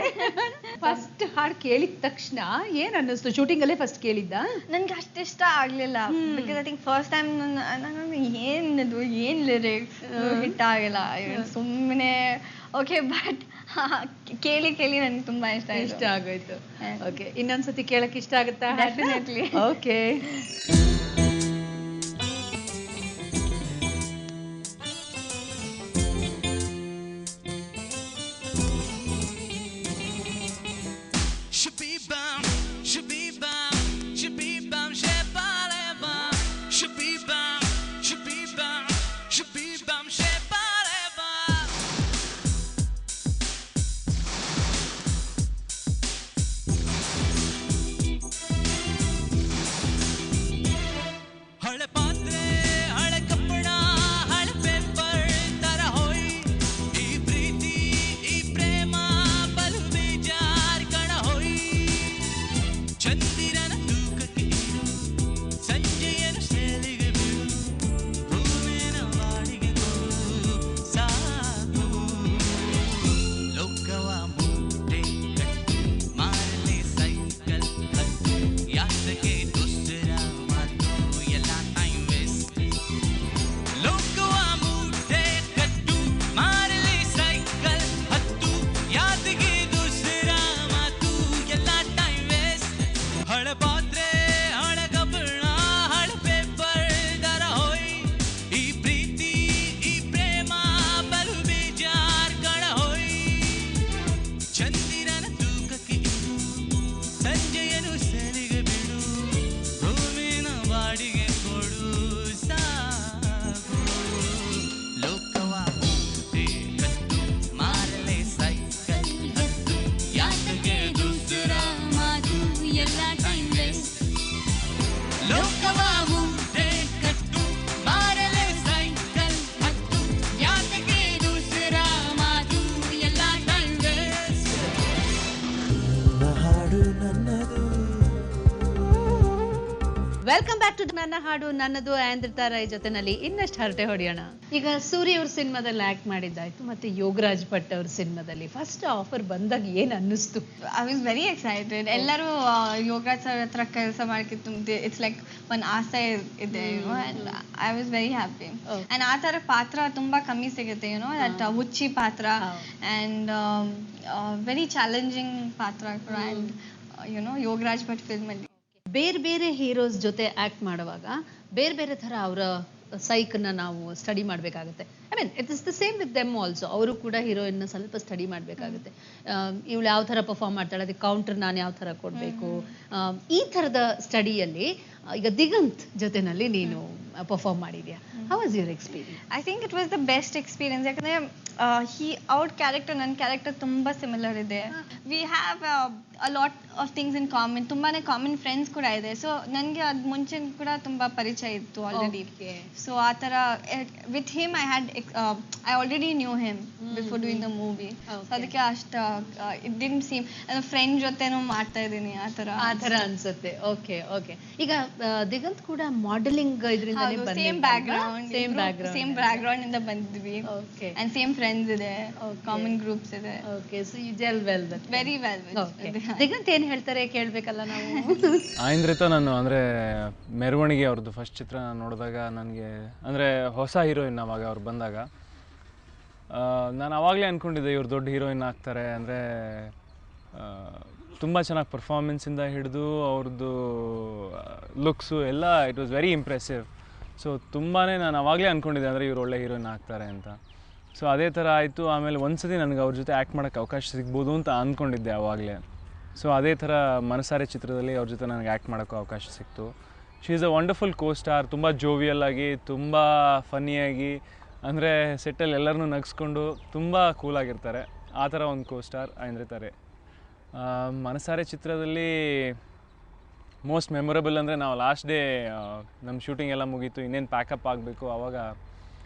ಫಸ್ಟ್ ಹಾಡು ಕೇಳಿದ ತಕ್ಷಣ ಏನ್ ಅನ್ನಿಸ್ತು? ಶೂಟಿಂಗ್ ಅಲ್ಲೇ ಫಸ್ಟ್ ಕೇಳಿದ್ದ? ನನ್ಗೆ ಅಷ್ಟು ಇಷ್ಟ ಆಗ್ಲಿಲ್ಲ. Because I think first time ನಾನು ಏನದು ಏನ್ ಲಿರಿಕ್ಸ್ ಹಿಟ್ ಆಗಿಲ್ಲ, ಸುಮ್ಮನೆ ಓಕೆ. ಬಟ್ ಕೇಳಿ ನನ್ಗೆ ತುಂಬಾ ಇಷ್ಟ ಆಗೋಯ್ತು. ಓಕೆ, ಇನ್ನೊಂದ್ಸತಿ ಕೇಳಕ್ ಇಷ್ಟ ಆಗುತ್ತಾ? Definitely. Okay. Welcome back to ನನ್ನ ಹಾಡು ನನ್ನದು. ಆಂದ್ರಿತಾ ರೈ ಜೊತೆನಲ್ಲಿ ಇನ್ನಷ್ಟು ಹರಟೆ ಹೊಡೆಯೋಣ. ಈಗ ಸೂರ್ಯ ಅವ್ರ ಸಿನಿಮಾದಲ್ಲಿ ಆಕ್ಟ್ ಮಾಡಿದ್ದಾಯ್ತು, ಮತ್ತೆ ಯೋಗರಾಜ್ ಭಟ್ ಅವ್ರ ಸಿನಿಮಾದಲ್ಲಿ ಫಸ್ಟ್ ಆಫರ್ ಬಂದಾಗ ಏನ್ ಅನ್ನಿಸ್ತು? I was very excited. ಎಲ್ಲರೂ ಯೋಗರಾಜ್ ಸರ್ ಹತ್ರ ಕೆಲಸ ಮಾಡಕ್ಕಿತ್ತು. ಇಟ್ಸ್ ಲೈಕ್ ಒಂದು ಆಸೆ ಇದೆ, and I was very happy. And ಆ ಥರ ಪಾತ್ರ ತುಂಬಾ ಕಮ್ಮಿ ಸಿಗುತ್ತೆ, ದಟ್ ಹುಚ್ಚಿ ಪಾತ್ರ, ಅಂಡ್ ವೆರಿ ಚಾಲೆಂಜಿಂಗ್ ಪಾತ್ರ ಕೂಡ. ಅಂಡ್ ಯೋಗರಾಜ್ ಭಟ್ ಫಿಲ್ಮ್ ಅಲ್ಲಿ ಬೇರೆ ಬೇರೆ ಹೀರೋಸ್ ಜೊತೆ ಆ್ಯಕ್ಟ್ ಮಾಡುವಾಗ ಬೇರೆ ಬೇರೆ ಥರ ಅವರ ಸೈಕನ್ನ ನಾವು ಸ್ಟಡಿ ಮಾಡಬೇಕಾಗುತ್ತೆ. I mean it is the same with them also. ಅವರು ಕೂಡ ಹೀರೋಯಿನ್ನ ಸ್ವಲ್ಪ ಸ್ಟಡಿ ಮಾಡಬೇಕಾಗುತ್ತೆ. ಇವಳು ಯಾವ ಥರ ಪರ್ಫಾರ್ಮ್ ಮಾಡ್ತಾಳೆ, ಅದಕ್ಕೆ ಕೌಂಟರ್ ನಾನು ಯಾವ ಥರ ಕೊಡಬೇಕು, ಈ ಥರದ ಸ್ಟಡಿಯಲ್ಲಿ ಈಗ ದಿಗಂತ್ ಜೊತೆನಲ್ಲಿ ನೀನು ಪರ್ಫಾರ್ಮ್ ಮಾಡಿದ್ಯಾ. How was your experience? I think it was the best experience. ಯಾಕಂದರೆ ಅವ್ರ ಕ್ಯಾರೆಕ್ಟರ್ ನನ್ನ ಕ್ಯಾರೆಕ್ಟರ್ ತುಂಬ ಸಿಮಿಲರ್ ಇದೆ. We have a lot of things in common. ತುಂಬಾ ಕಾಮನ್ ಫ್ರೆಂಡ್ಸ್ ಕೂಡ ಇದೆ. ಸೊ ನನಗೆ ಅದು ಮುಂಚೆ ಕೂಡ ತುಂಬ ಪರಿಚಯ ಇತ್ತು ಆಲ್ರೆಡಿ. ಸೊ ಆ ಥರ with him I already knew him before doing the movie. So ಅದಕ್ಕೆ ಅಷ್ಟು it didn't seem ಫ್ರೆಂಡ್ ಜೊತೆನೂ ಮಾಡ್ತಾ ಇದ್ದೀನಿ ಆ ಥರ ಅನ್ಸುತ್ತೆ. Okay okay. ಈಗ ದಿಗಂತ್ ಕೂಡ ಮಾಡೆಲಿಂಗ್ ಇದರಿಂದಲೇ ಬಂದಿದ್ದು. ಸೇಮ್ ಬ್ಯಾಕ್ಗ್ರೌಂಡ್ ಇಂದ ಬಂದಿದ್ವಿ. ಓಕೆ. ಅಂಡ್ ಸೇಮ್ ಫ್ರೆಂಡ್ಸ್ ಇದೆ, ಕಾಮನ್ ಗ್ರೂಪ್ಸ್ ಇದೆ. Okay. So you gel well with very well. Diganth ಏನು ಹೇಳ್ತಾರೆ ಕೇಳಬೇಕಲ್ಲ ನಾವು. ಆಯಿಂದ್ರಿತ ನಾನು ಅಂದರೆ ಮೆರವಣಿಗೆ ಅವ್ರದ್ದು ಫಸ್ಟ್ ಚಿತ್ರ ನೋಡಿದಾಗ ನನಗೆ ಅಂದರೆ ಹೊಸ ಹೀರೋಯಿನ್ ಅವಾಗ ಅವ್ರು ಬಂದಾಗ ನಾನು ಆವಾಗಲೇ ಅಂದ್ಕೊಂಡಿದ್ದೆ ಇವ್ರು ದೊಡ್ಡ ಹೀರೋಯಿನ್ ಆಗ್ತಾರೆ. ಅಂದರೆ ತುಂಬ ಚೆನ್ನಾಗಿ ಪರ್ಫಾರ್ಮೆನ್ಸಿಂದ ಹಿಡಿದು ಅವ್ರದ್ದು ಲುಕ್ಸು ಎಲ್ಲ it was very impressive. So ತುಂಬಾ ನಾನು ಆವಾಗಲೇ ಅಂದ್ಕೊಂಡಿದ್ದೆ ಅಂದರೆ ಇವ್ರು ಒಳ್ಳೆ ಹೀರೋಯಿನ್ ಆಗ್ತಾರೆ ಅಂತ. ಸೊ ಅದೇ ಥರ ಆಯಿತು. ಆಮೇಲೆ ಒಂದ್ಸತಿ ನನಗೆ ಅವ್ರ ಜೊತೆ ಆ್ಯಕ್ಟ್ ಮಾಡೋಕ್ಕೆ ಅವಕಾಶ ಸಿಗ್ಬೋದು ಅಂತ ಅಂದ್ಕೊಂಡಿದ್ದೆ ಆವಾಗಲೇ. ಸೊ ಅದೇ ಥರ ಮನಸಾರೆ ಚಿತ್ರದಲ್ಲಿ ಅವ್ರ ಜೊತೆ ನನಗೆ ಆ್ಯಕ್ಟ್ ಮಾಡೋಕ್ಕೂ ಅವಕಾಶ ಸಿಕ್ತು. She is a wonderful co star. ತುಂಬ ಜೋವಿಯಲ್ ಆಗಿ, ತುಂಬ ಫನ್ನಿಯಾಗಿ, ಅಂದರೆ ಸೆಟ್ಟಲ್ಲಿ ಎಲ್ಲರನ್ನೂ ನಗಿಸ್ಕೊಂಡು ತುಂಬ ಕೂಲಾಗಿರ್ತಾರೆ. ಆ ಥರ ಒಂದು ಕೋ ಸ್ಟಾರ್ ಆಯಿಂದ್ರಿತಾರೆ. ಮನಸಾರೆ ಚಿತ್ರದಲ್ಲಿ ಮೋಸ್ಟ್ ಮೆಮೊರೇಬಲ್ ಅಂದರೆ ನಾವು ಲಾಸ್ಟ್ ಡೇ ನಮ್ಮ ಶೂಟಿಂಗ್ ಎಲ್ಲ ಮುಗೀತು, ಇನ್ನೇನು ಪ್ಯಾಕಪ್ ಆಗಬೇಕು. ಆವಾಗ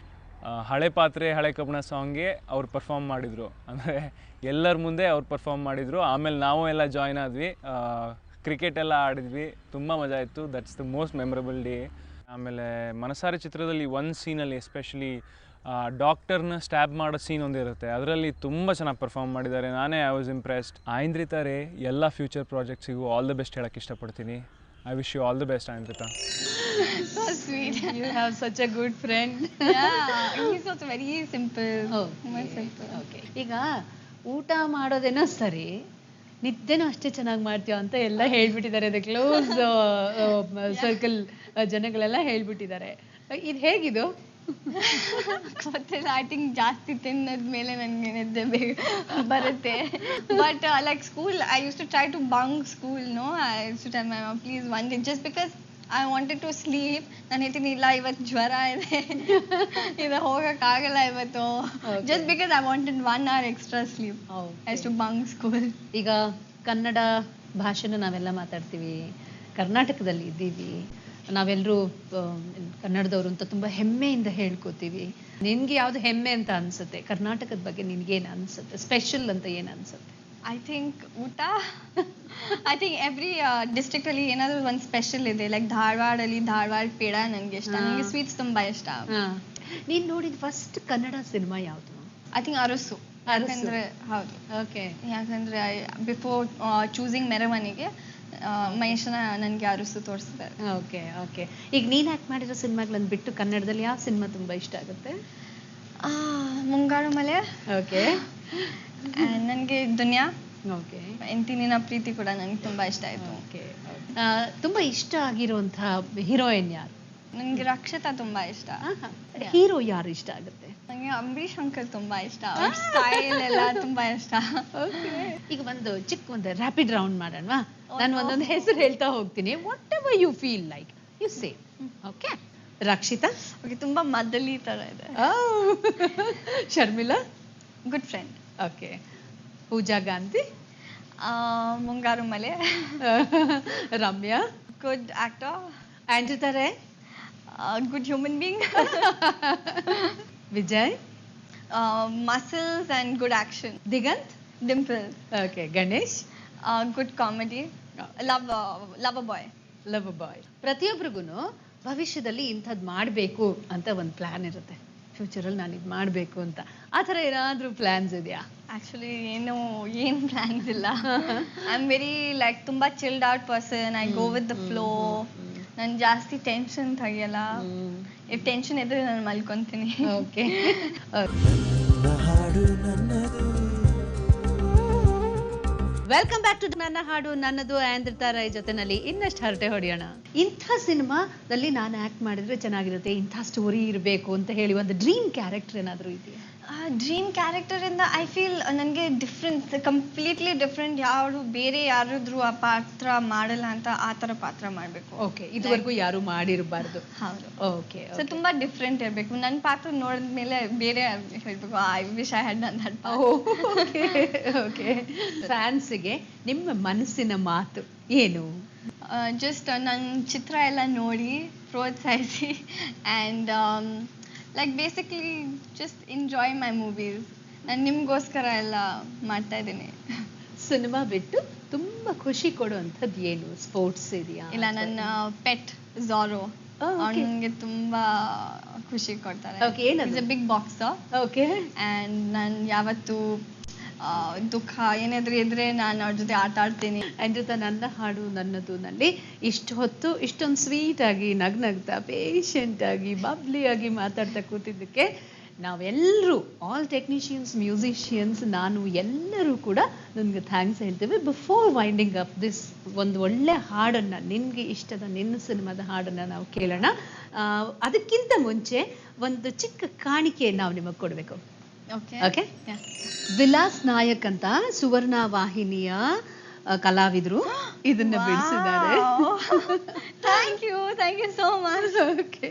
ಹಳೆ ಪಾತ್ರೆ ಹಳೆ ಕಬ್ಬಣ ಸಾಂಗ್ಗೆ ಅವ್ರು ಪರ್ಫಾರ್ಮ್ ಮಾಡಿದರು. ಅಂದರೆ ಎಲ್ಲರ ಮುಂದೆ ಅವ್ರು ಪರ್ಫಾರ್ಮ್ ಮಾಡಿದರು. ಆಮೇಲೆ ನಾವು ಎಲ್ಲ ಜಾಯ್ನ್ ಆದ್ವಿ, ಕ್ರಿಕೆಟ್ ಎಲ್ಲ ಆಡಿದ್ವಿ, ತುಂಬ ಮಜಾ ಇತ್ತು. That's the most memorable day. ಆಮೇಲೆ ಮನಸಾರೆ ಚಿತ್ರದಲ್ಲಿ ಒಂದು ಸೀನಲ್ಲಿ ಎಸ್ಪೆಷಲಿ ಡಾಕ್ಟರ್ನ ಸ್ಟ್ಯಾಬ್ ಮಾಡೋ ಸೀನ್ ಒಂದಿರುತ್ತೆ, ಅದರಲ್ಲಿ ತುಂಬ ಚೆನ್ನಾಗಿ ಪರ್ಫಾರ್ಮ್ ಮಾಡಿದ್ದಾರೆ. ನಾನೇ ಐ ವಾಸ್ ಇಂಪ್ರೆಸ್ಡ್. ಆಯಿಂದ್ರಿತಾರೆ ಎಲ್ಲ ಫ್ಯೂಚರ್ ಪ್ರಾಜೆಕ್ಟ್ಸಿಗೂ ಆಲ್ ದ ಬೆಸ್ಟ್ ಹೇಳೋಕ್ಕೆ ಇಷ್ಟಪಡ್ತೀನಿ. I wish you all the best Aindrita. So sweet. You have such a good friend. Yeah, he's also very simple. Simple. Okay. ಈಗ ಊಟ ಮಾಡೋದೇನೋ ಸರಿ, ನಿದ್ದೆನೂ ಅಷ್ಟೇ ಚೆನ್ನಾಗಿ ಮಾಡ್ತೀವ ಅಂತ ಎಲ್ಲ ಹೇಳ್ಬಿಟ್ಟಿದ್ದಾರೆ. ದ ಕ್ಲೋಸ್ ಸರ್ಕಲ್ ಜನಗಳೆಲ್ಲ ಹೇಳ್ಬಿಟ್ಟಿದ್ದಾರೆ. ಇದು ಹೇಗಿದು? ಗೊತ್ತಿಲ್ಲ. ಐ ಥಿಂಕ್ ಜಾಸ್ತಿ ತಿನ್ನದ್ಮೇಲೆ ನನಗೆ ನಿದ್ದೆ ಬರುತ್ತೆ. But like school I use to try to bunk school. No, I use to tell my mum please one day just because I wanted to sleep. ನಾನು ಹೇಳ್ತೀನಿ ಇಲ್ಲ ಇವತ್ತು ಜ್ವರ ಇದೆ, ಇದು ಹೋಗೋಕ್ಕಾಗಲ್ಲ ಇವತ್ತು. Just because I wanted 1 hour extra sleep. I use to bunk school. ಈಗ ಕನ್ನಡ ಭಾಷೆನ ನಾವೆಲ್ಲ ಮಾತಾಡ್ತೀವಿ, ಕರ್ನಾಟಕದಲ್ಲಿ ಇದ್ದೀವಿ, ನಾವೆಲ್ಲರೂ ಕನ್ನಡದವರು ಅಂತ ತುಂಬ ಹೆಮ್ಮೆಯಿಂದ ಹೇಳ್ಕೊತೀವಿ. ನಿನಗೆ ಯಾವುದು ಹೆಮ್ಮೆ ಅಂತ ಅನಿಸುತ್ತೆ? ಕರ್ನಾಟಕದ ಬಗ್ಗೆ ನಿನಗೇನು ಅನಿಸುತ್ತೆ? ಸ್ಪೆಷಲ್ ಅಂತ ಏನು ಅನಿಸುತ್ತೆ? ಐ ಥಿಂಕ್ ಊಟ. ಐ ಥಿಂಕ್ ಎವ್ರಿ ಡಿಸ್ಟ್ರಿಕ್ಟಲ್ಲಿ ಏನಾದರೂ ಒಂದು ಸ್ಪೆಷಲ್ ಇದೆ. ಲೈಕ್ ಧಾರವಾಡಲ್ಲಿ ಧಾರವಾಡ ಪೇಡ ನನಗೆ ಇಷ್ಟ. ನನಗೆ ಸ್ವೀಟ್ಸ್ ತುಂಬ ಇಷ್ಟ. ನೀನು ನೋಡಿದ ಫಸ್ಟ್ ಕನ್ನಡ ಸಿನಿಮಾ ಯಾವುದು? I think Arasu. ಯಾಕಂದರೆ ಹೌದು, ಓಕೆ. ಯಾಕಂದರೆ ಬಿಫೋರ್ ಚೂಸಿಂಗ್ ಮೆರವಣಿಗೆ ಮಹೇಶನ ನನಗೆ ಅರಸು ತೋರಿಸ್ತಾರೆ. Okay okay. ಈಗ ನೀನು ಆ್ಯಕ್ಟ್ ಮಾಡಿರೋ ಸಿನಿಮಾಗಳನ್ನು ಬಿಟ್ಟು ಕನ್ನಡದಲ್ಲಿ ಯಾವ ಸಿನಿಮಾ ತುಂಬ ಇಷ್ಟ ಆಗುತ್ತೆ? ಮುಂಗಾರು ಮಳೆ. ಓಕೆ. ನನಗೆ ದುನಿಯಾ. ಓಕೆ. ಎಂತಿನ ಪ್ರೀತಿ ಕೂಡ ನನಗೆ ತುಂಬ ಇಷ್ಟ ಆಯಿತು. ಓಕೆ. ತುಂಬ ಇಷ್ಟ ಆಗಿರುವಂಥ ಹೀರೋಯಿನ್ ಯಾರು? ನನಗೆ ರಕ್ಷಿತಾ ತುಂಬ ಇಷ್ಟ. ಹೀರೋ ಯಾರು ಇಷ್ಟ ಆಗುತ್ತೆ? ನನಗೆ ಅಂಬರೀಷ್ ಅಂಕಲ್ ತುಂಬ ಇಷ್ಟ. ಅವ್ರ ಸ್ಟೈಲ್ ಎಲ್ಲ ತುಂಬ ಇಷ್ಟ. ಈಗ ಒಂದು ರ್ಯಾಪಿಡ್ ರೌಂಡ್ ಮಾಡೋಣವಾ? ನಾನು ಒಂದೊಂದು ಹೆಸರು ಹೇಳ್ತಾ ಹೋಗ್ತೀನಿ. Whatever you feel like you say. Okay. Rakshita. Okay, ತುಂಬ ಮದ್ದಲಿ ಥರ ಇದೆ. Sharmila. Good friend. Okay. Pooja Gandhi. Mungaru Male. Ramya. Good actor. Aindrita Ray. Good human being. Vijay. Muscles and good action. Diganth. Dimple. Okay. Ganesh. Good comedy. Love boy. Love boy. ಪ್ರತಿಯೊಬ್ಬರಿಗೂ ಭವಿಷ್ಯದಲ್ಲಿ ಇಂಥದ್ದು ಮಾಡಬೇಕು ಅಂತ ಒಂದು ಪ್ಲ್ಯಾನ್ ಇರುತ್ತೆ. ಫ್ಯೂಚರಲ್ಲಿ ನಾನು ಇದು ಮಾಡಬೇಕು ಅಂತ. ಆ ಥರ ಏನಾದರೂ ಪ್ಲ್ಯಾನ್ಸ್ ಇದೆಯಾ? ಆ್ಯಕ್ಚುಲಿ ಏನು ಪ್ಲ್ಯಾನ್ಸ್ ಇಲ್ಲ. ಐ ಆಮ್ ವೆರಿ ಲೈಕ್ ತುಂಬ chilled out person. I go with the flow. ನಾನು ಜಾಸ್ತಿ ಟೆನ್ಷನ್ ತೆಗಿಯಲ್ಲ. ಇಫ್ ಟೆನ್ಷನ್ ಇದ್ರೆ ನಾನು ಮಲ್ಕೊತೀನಿ. ಓಕೆ. ಹಾಡು ನನ್ನದು, ವೆಲ್ಕಮ್ ಬ್ಯಾಕ್ ಟು ನನ್ನ ಹಾಡು ನನ್ನದು ಆಂದ್ರಿತಾ ರೈ ಜೊತೆನಲ್ಲಿ ಇನ್ನಷ್ಟು ಹರಟೆ ಹೊಡೆಯೋಣ. ಇಂಥ ಸಿನಿಮಾದಲ್ಲಿ ನಾನು ಆಕ್ಟ್ ಮಾಡಿದ್ರೆ ಚೆನ್ನಾಗಿರುತ್ತೆ, ಇಂಥ ಸ್ಟೋರಿ ಇರಬೇಕು ಅಂತ ಹೇಳಿ ಒಂದು ಡ್ರೀಮ್ ಕ್ಯಾರೆಕ್ಟರ್ ಏನಾದರೂ ಇದೆಯಾ? ಡ್ರೀಮ್ ಕ್ಯಾರೆಕ್ಟರಿಂದ ಐ ಫೀಲ್ ನನಗೆ ಡಿಫ್ರೆಂಟ್, ಕಂಪ್ಲೀಟ್ಲಿ ಡಿಫ್ರೆಂಟ್, ಯಾರು ಬೇರೆ ಯಾರಾದ್ರೂ ಆ ಪಾತ್ರ ಮಾಡಲ್ಲ ಅಂತ ಆ ಥರ ಪಾತ್ರ ಮಾಡಬೇಕು. ಓಕೆ, ಇದುವರೆಗೂ ಯಾರು ಮಾಡಿರಬಾರ್ದು. ಹೌದು. ಓಕೆ, ಸೊ ತುಂಬಾ ಡಿಫ್ರೆಂಟ್ ಇರಬೇಕು. ನನ್ನ ಪಾತ್ರ ನೋಡಿದ್ಮೇಲೆ ಬೇರೆ ಹೇಳ್ಬೇಕು, I wish I had done that. Okay. ಫ್ಯಾನ್ಸ್ಗೆ ನಿಮ್ಮ ಮನಸ್ಸಿನ ಮಾತು ಏನು? ಜಸ್ಟ್ ನನ್ನ ಚಿತ್ರ ಎಲ್ಲ ನೋಡಿ ಪ್ರೋತ್ಸಾಹಿಸಿ and like basically just enjoy my movies. ನಾನು ನಿಮಗೋಸ್ಕರ ಎಲ್ಲ ಮಾಡ್ತಾ ಇದ್ದೀನಿ. ಸಿನಿಮಾ ಬಿಟ್ಟು ತುಂಬ ಖುಷಿ ಕೊಡುವಂಥದ್ದು ಏನು? ಸ್ಪೋರ್ಟ್ಸ್ ಇದೆಯಾ? ಇಲ್ಲ, ನನ್ನ ಪೆಟ್ ಝಾರೋ ಅವನಿಗೆ ತುಂಬಾ ಖುಷಿ ಕೊಡ್ತಾರೆ. ಓಕೆ, ಏನದು? Big boxer. ಓಕೆ. ಆ್ಯಂಡ್ ನಾನು ಯಾವತ್ತು ದುಃಖ ಏನಾದ್ರೂ ಇದ್ರೆ ನಾನು ಅವ್ರ ಜೊತೆ ಆಟ ಆಡ್ತೀನಿ. ಆಂದ್ರಿತಾ, ನನ್ನ ಹಾಡು ನನ್ನದು ನಲ್ಲಿ ಇಷ್ಟು ಹೊತ್ತು ಇಷ್ಟೊಂದು ಸ್ವೀಟ್ ಆಗಿ ನಗ್ನಗ್ತಾ ಪೇಷಂಟ್ ಆಗಿ ಬಬ್ಲಿ ಆಗಿ ಮಾತಾಡ್ತಾ ಕೂತಿದ್ದಕ್ಕೆ ನಾವೆಲ್ಲರೂ, ಆಲ್ ಟೆಕ್ನಿಷಿಯನ್ಸ್, ಮ್ಯೂಸಿಷಿಯನ್ಸ್, ನಾನು ಎಲ್ಲರೂ ಕೂಡ ನನಗೆ ಥ್ಯಾಂಕ್ಸ್ ಹೇಳ್ತೇವೆ. ಬಿಫೋರ್ ವೈಂಡಿಂಗ್ ಅಪ್ ದಿಸ್, ಒಂದು ಒಳ್ಳೆ ಹಾಡನ್ನು, ನಿನಗೆ ಇಷ್ಟದ ನಿನ್ನ ಸಿನಿಮಾದ ಹಾಡನ್ನು ನಾವು ಕೇಳೋಣ. ಅದಕ್ಕಿಂತ ಮುಂಚೆ ಒಂದು ಚಿಕ್ಕ ಕಾಣಿಕೆ ನಾವು ನಿಮಗೆ ಕೊಡಬೇಕು. ಓಕೆ. ವಿಲಾಸ್ ನಾಯಕ್ ಅಂತ ಸುವರ್ಣ ವಾಹಿನಿಯ ಕಲಾವಿದರು ಇದನ್ನ ಬಿಡಿಸಿದ್ದಾರೆ. Thank you so much. Okay,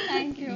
thank you.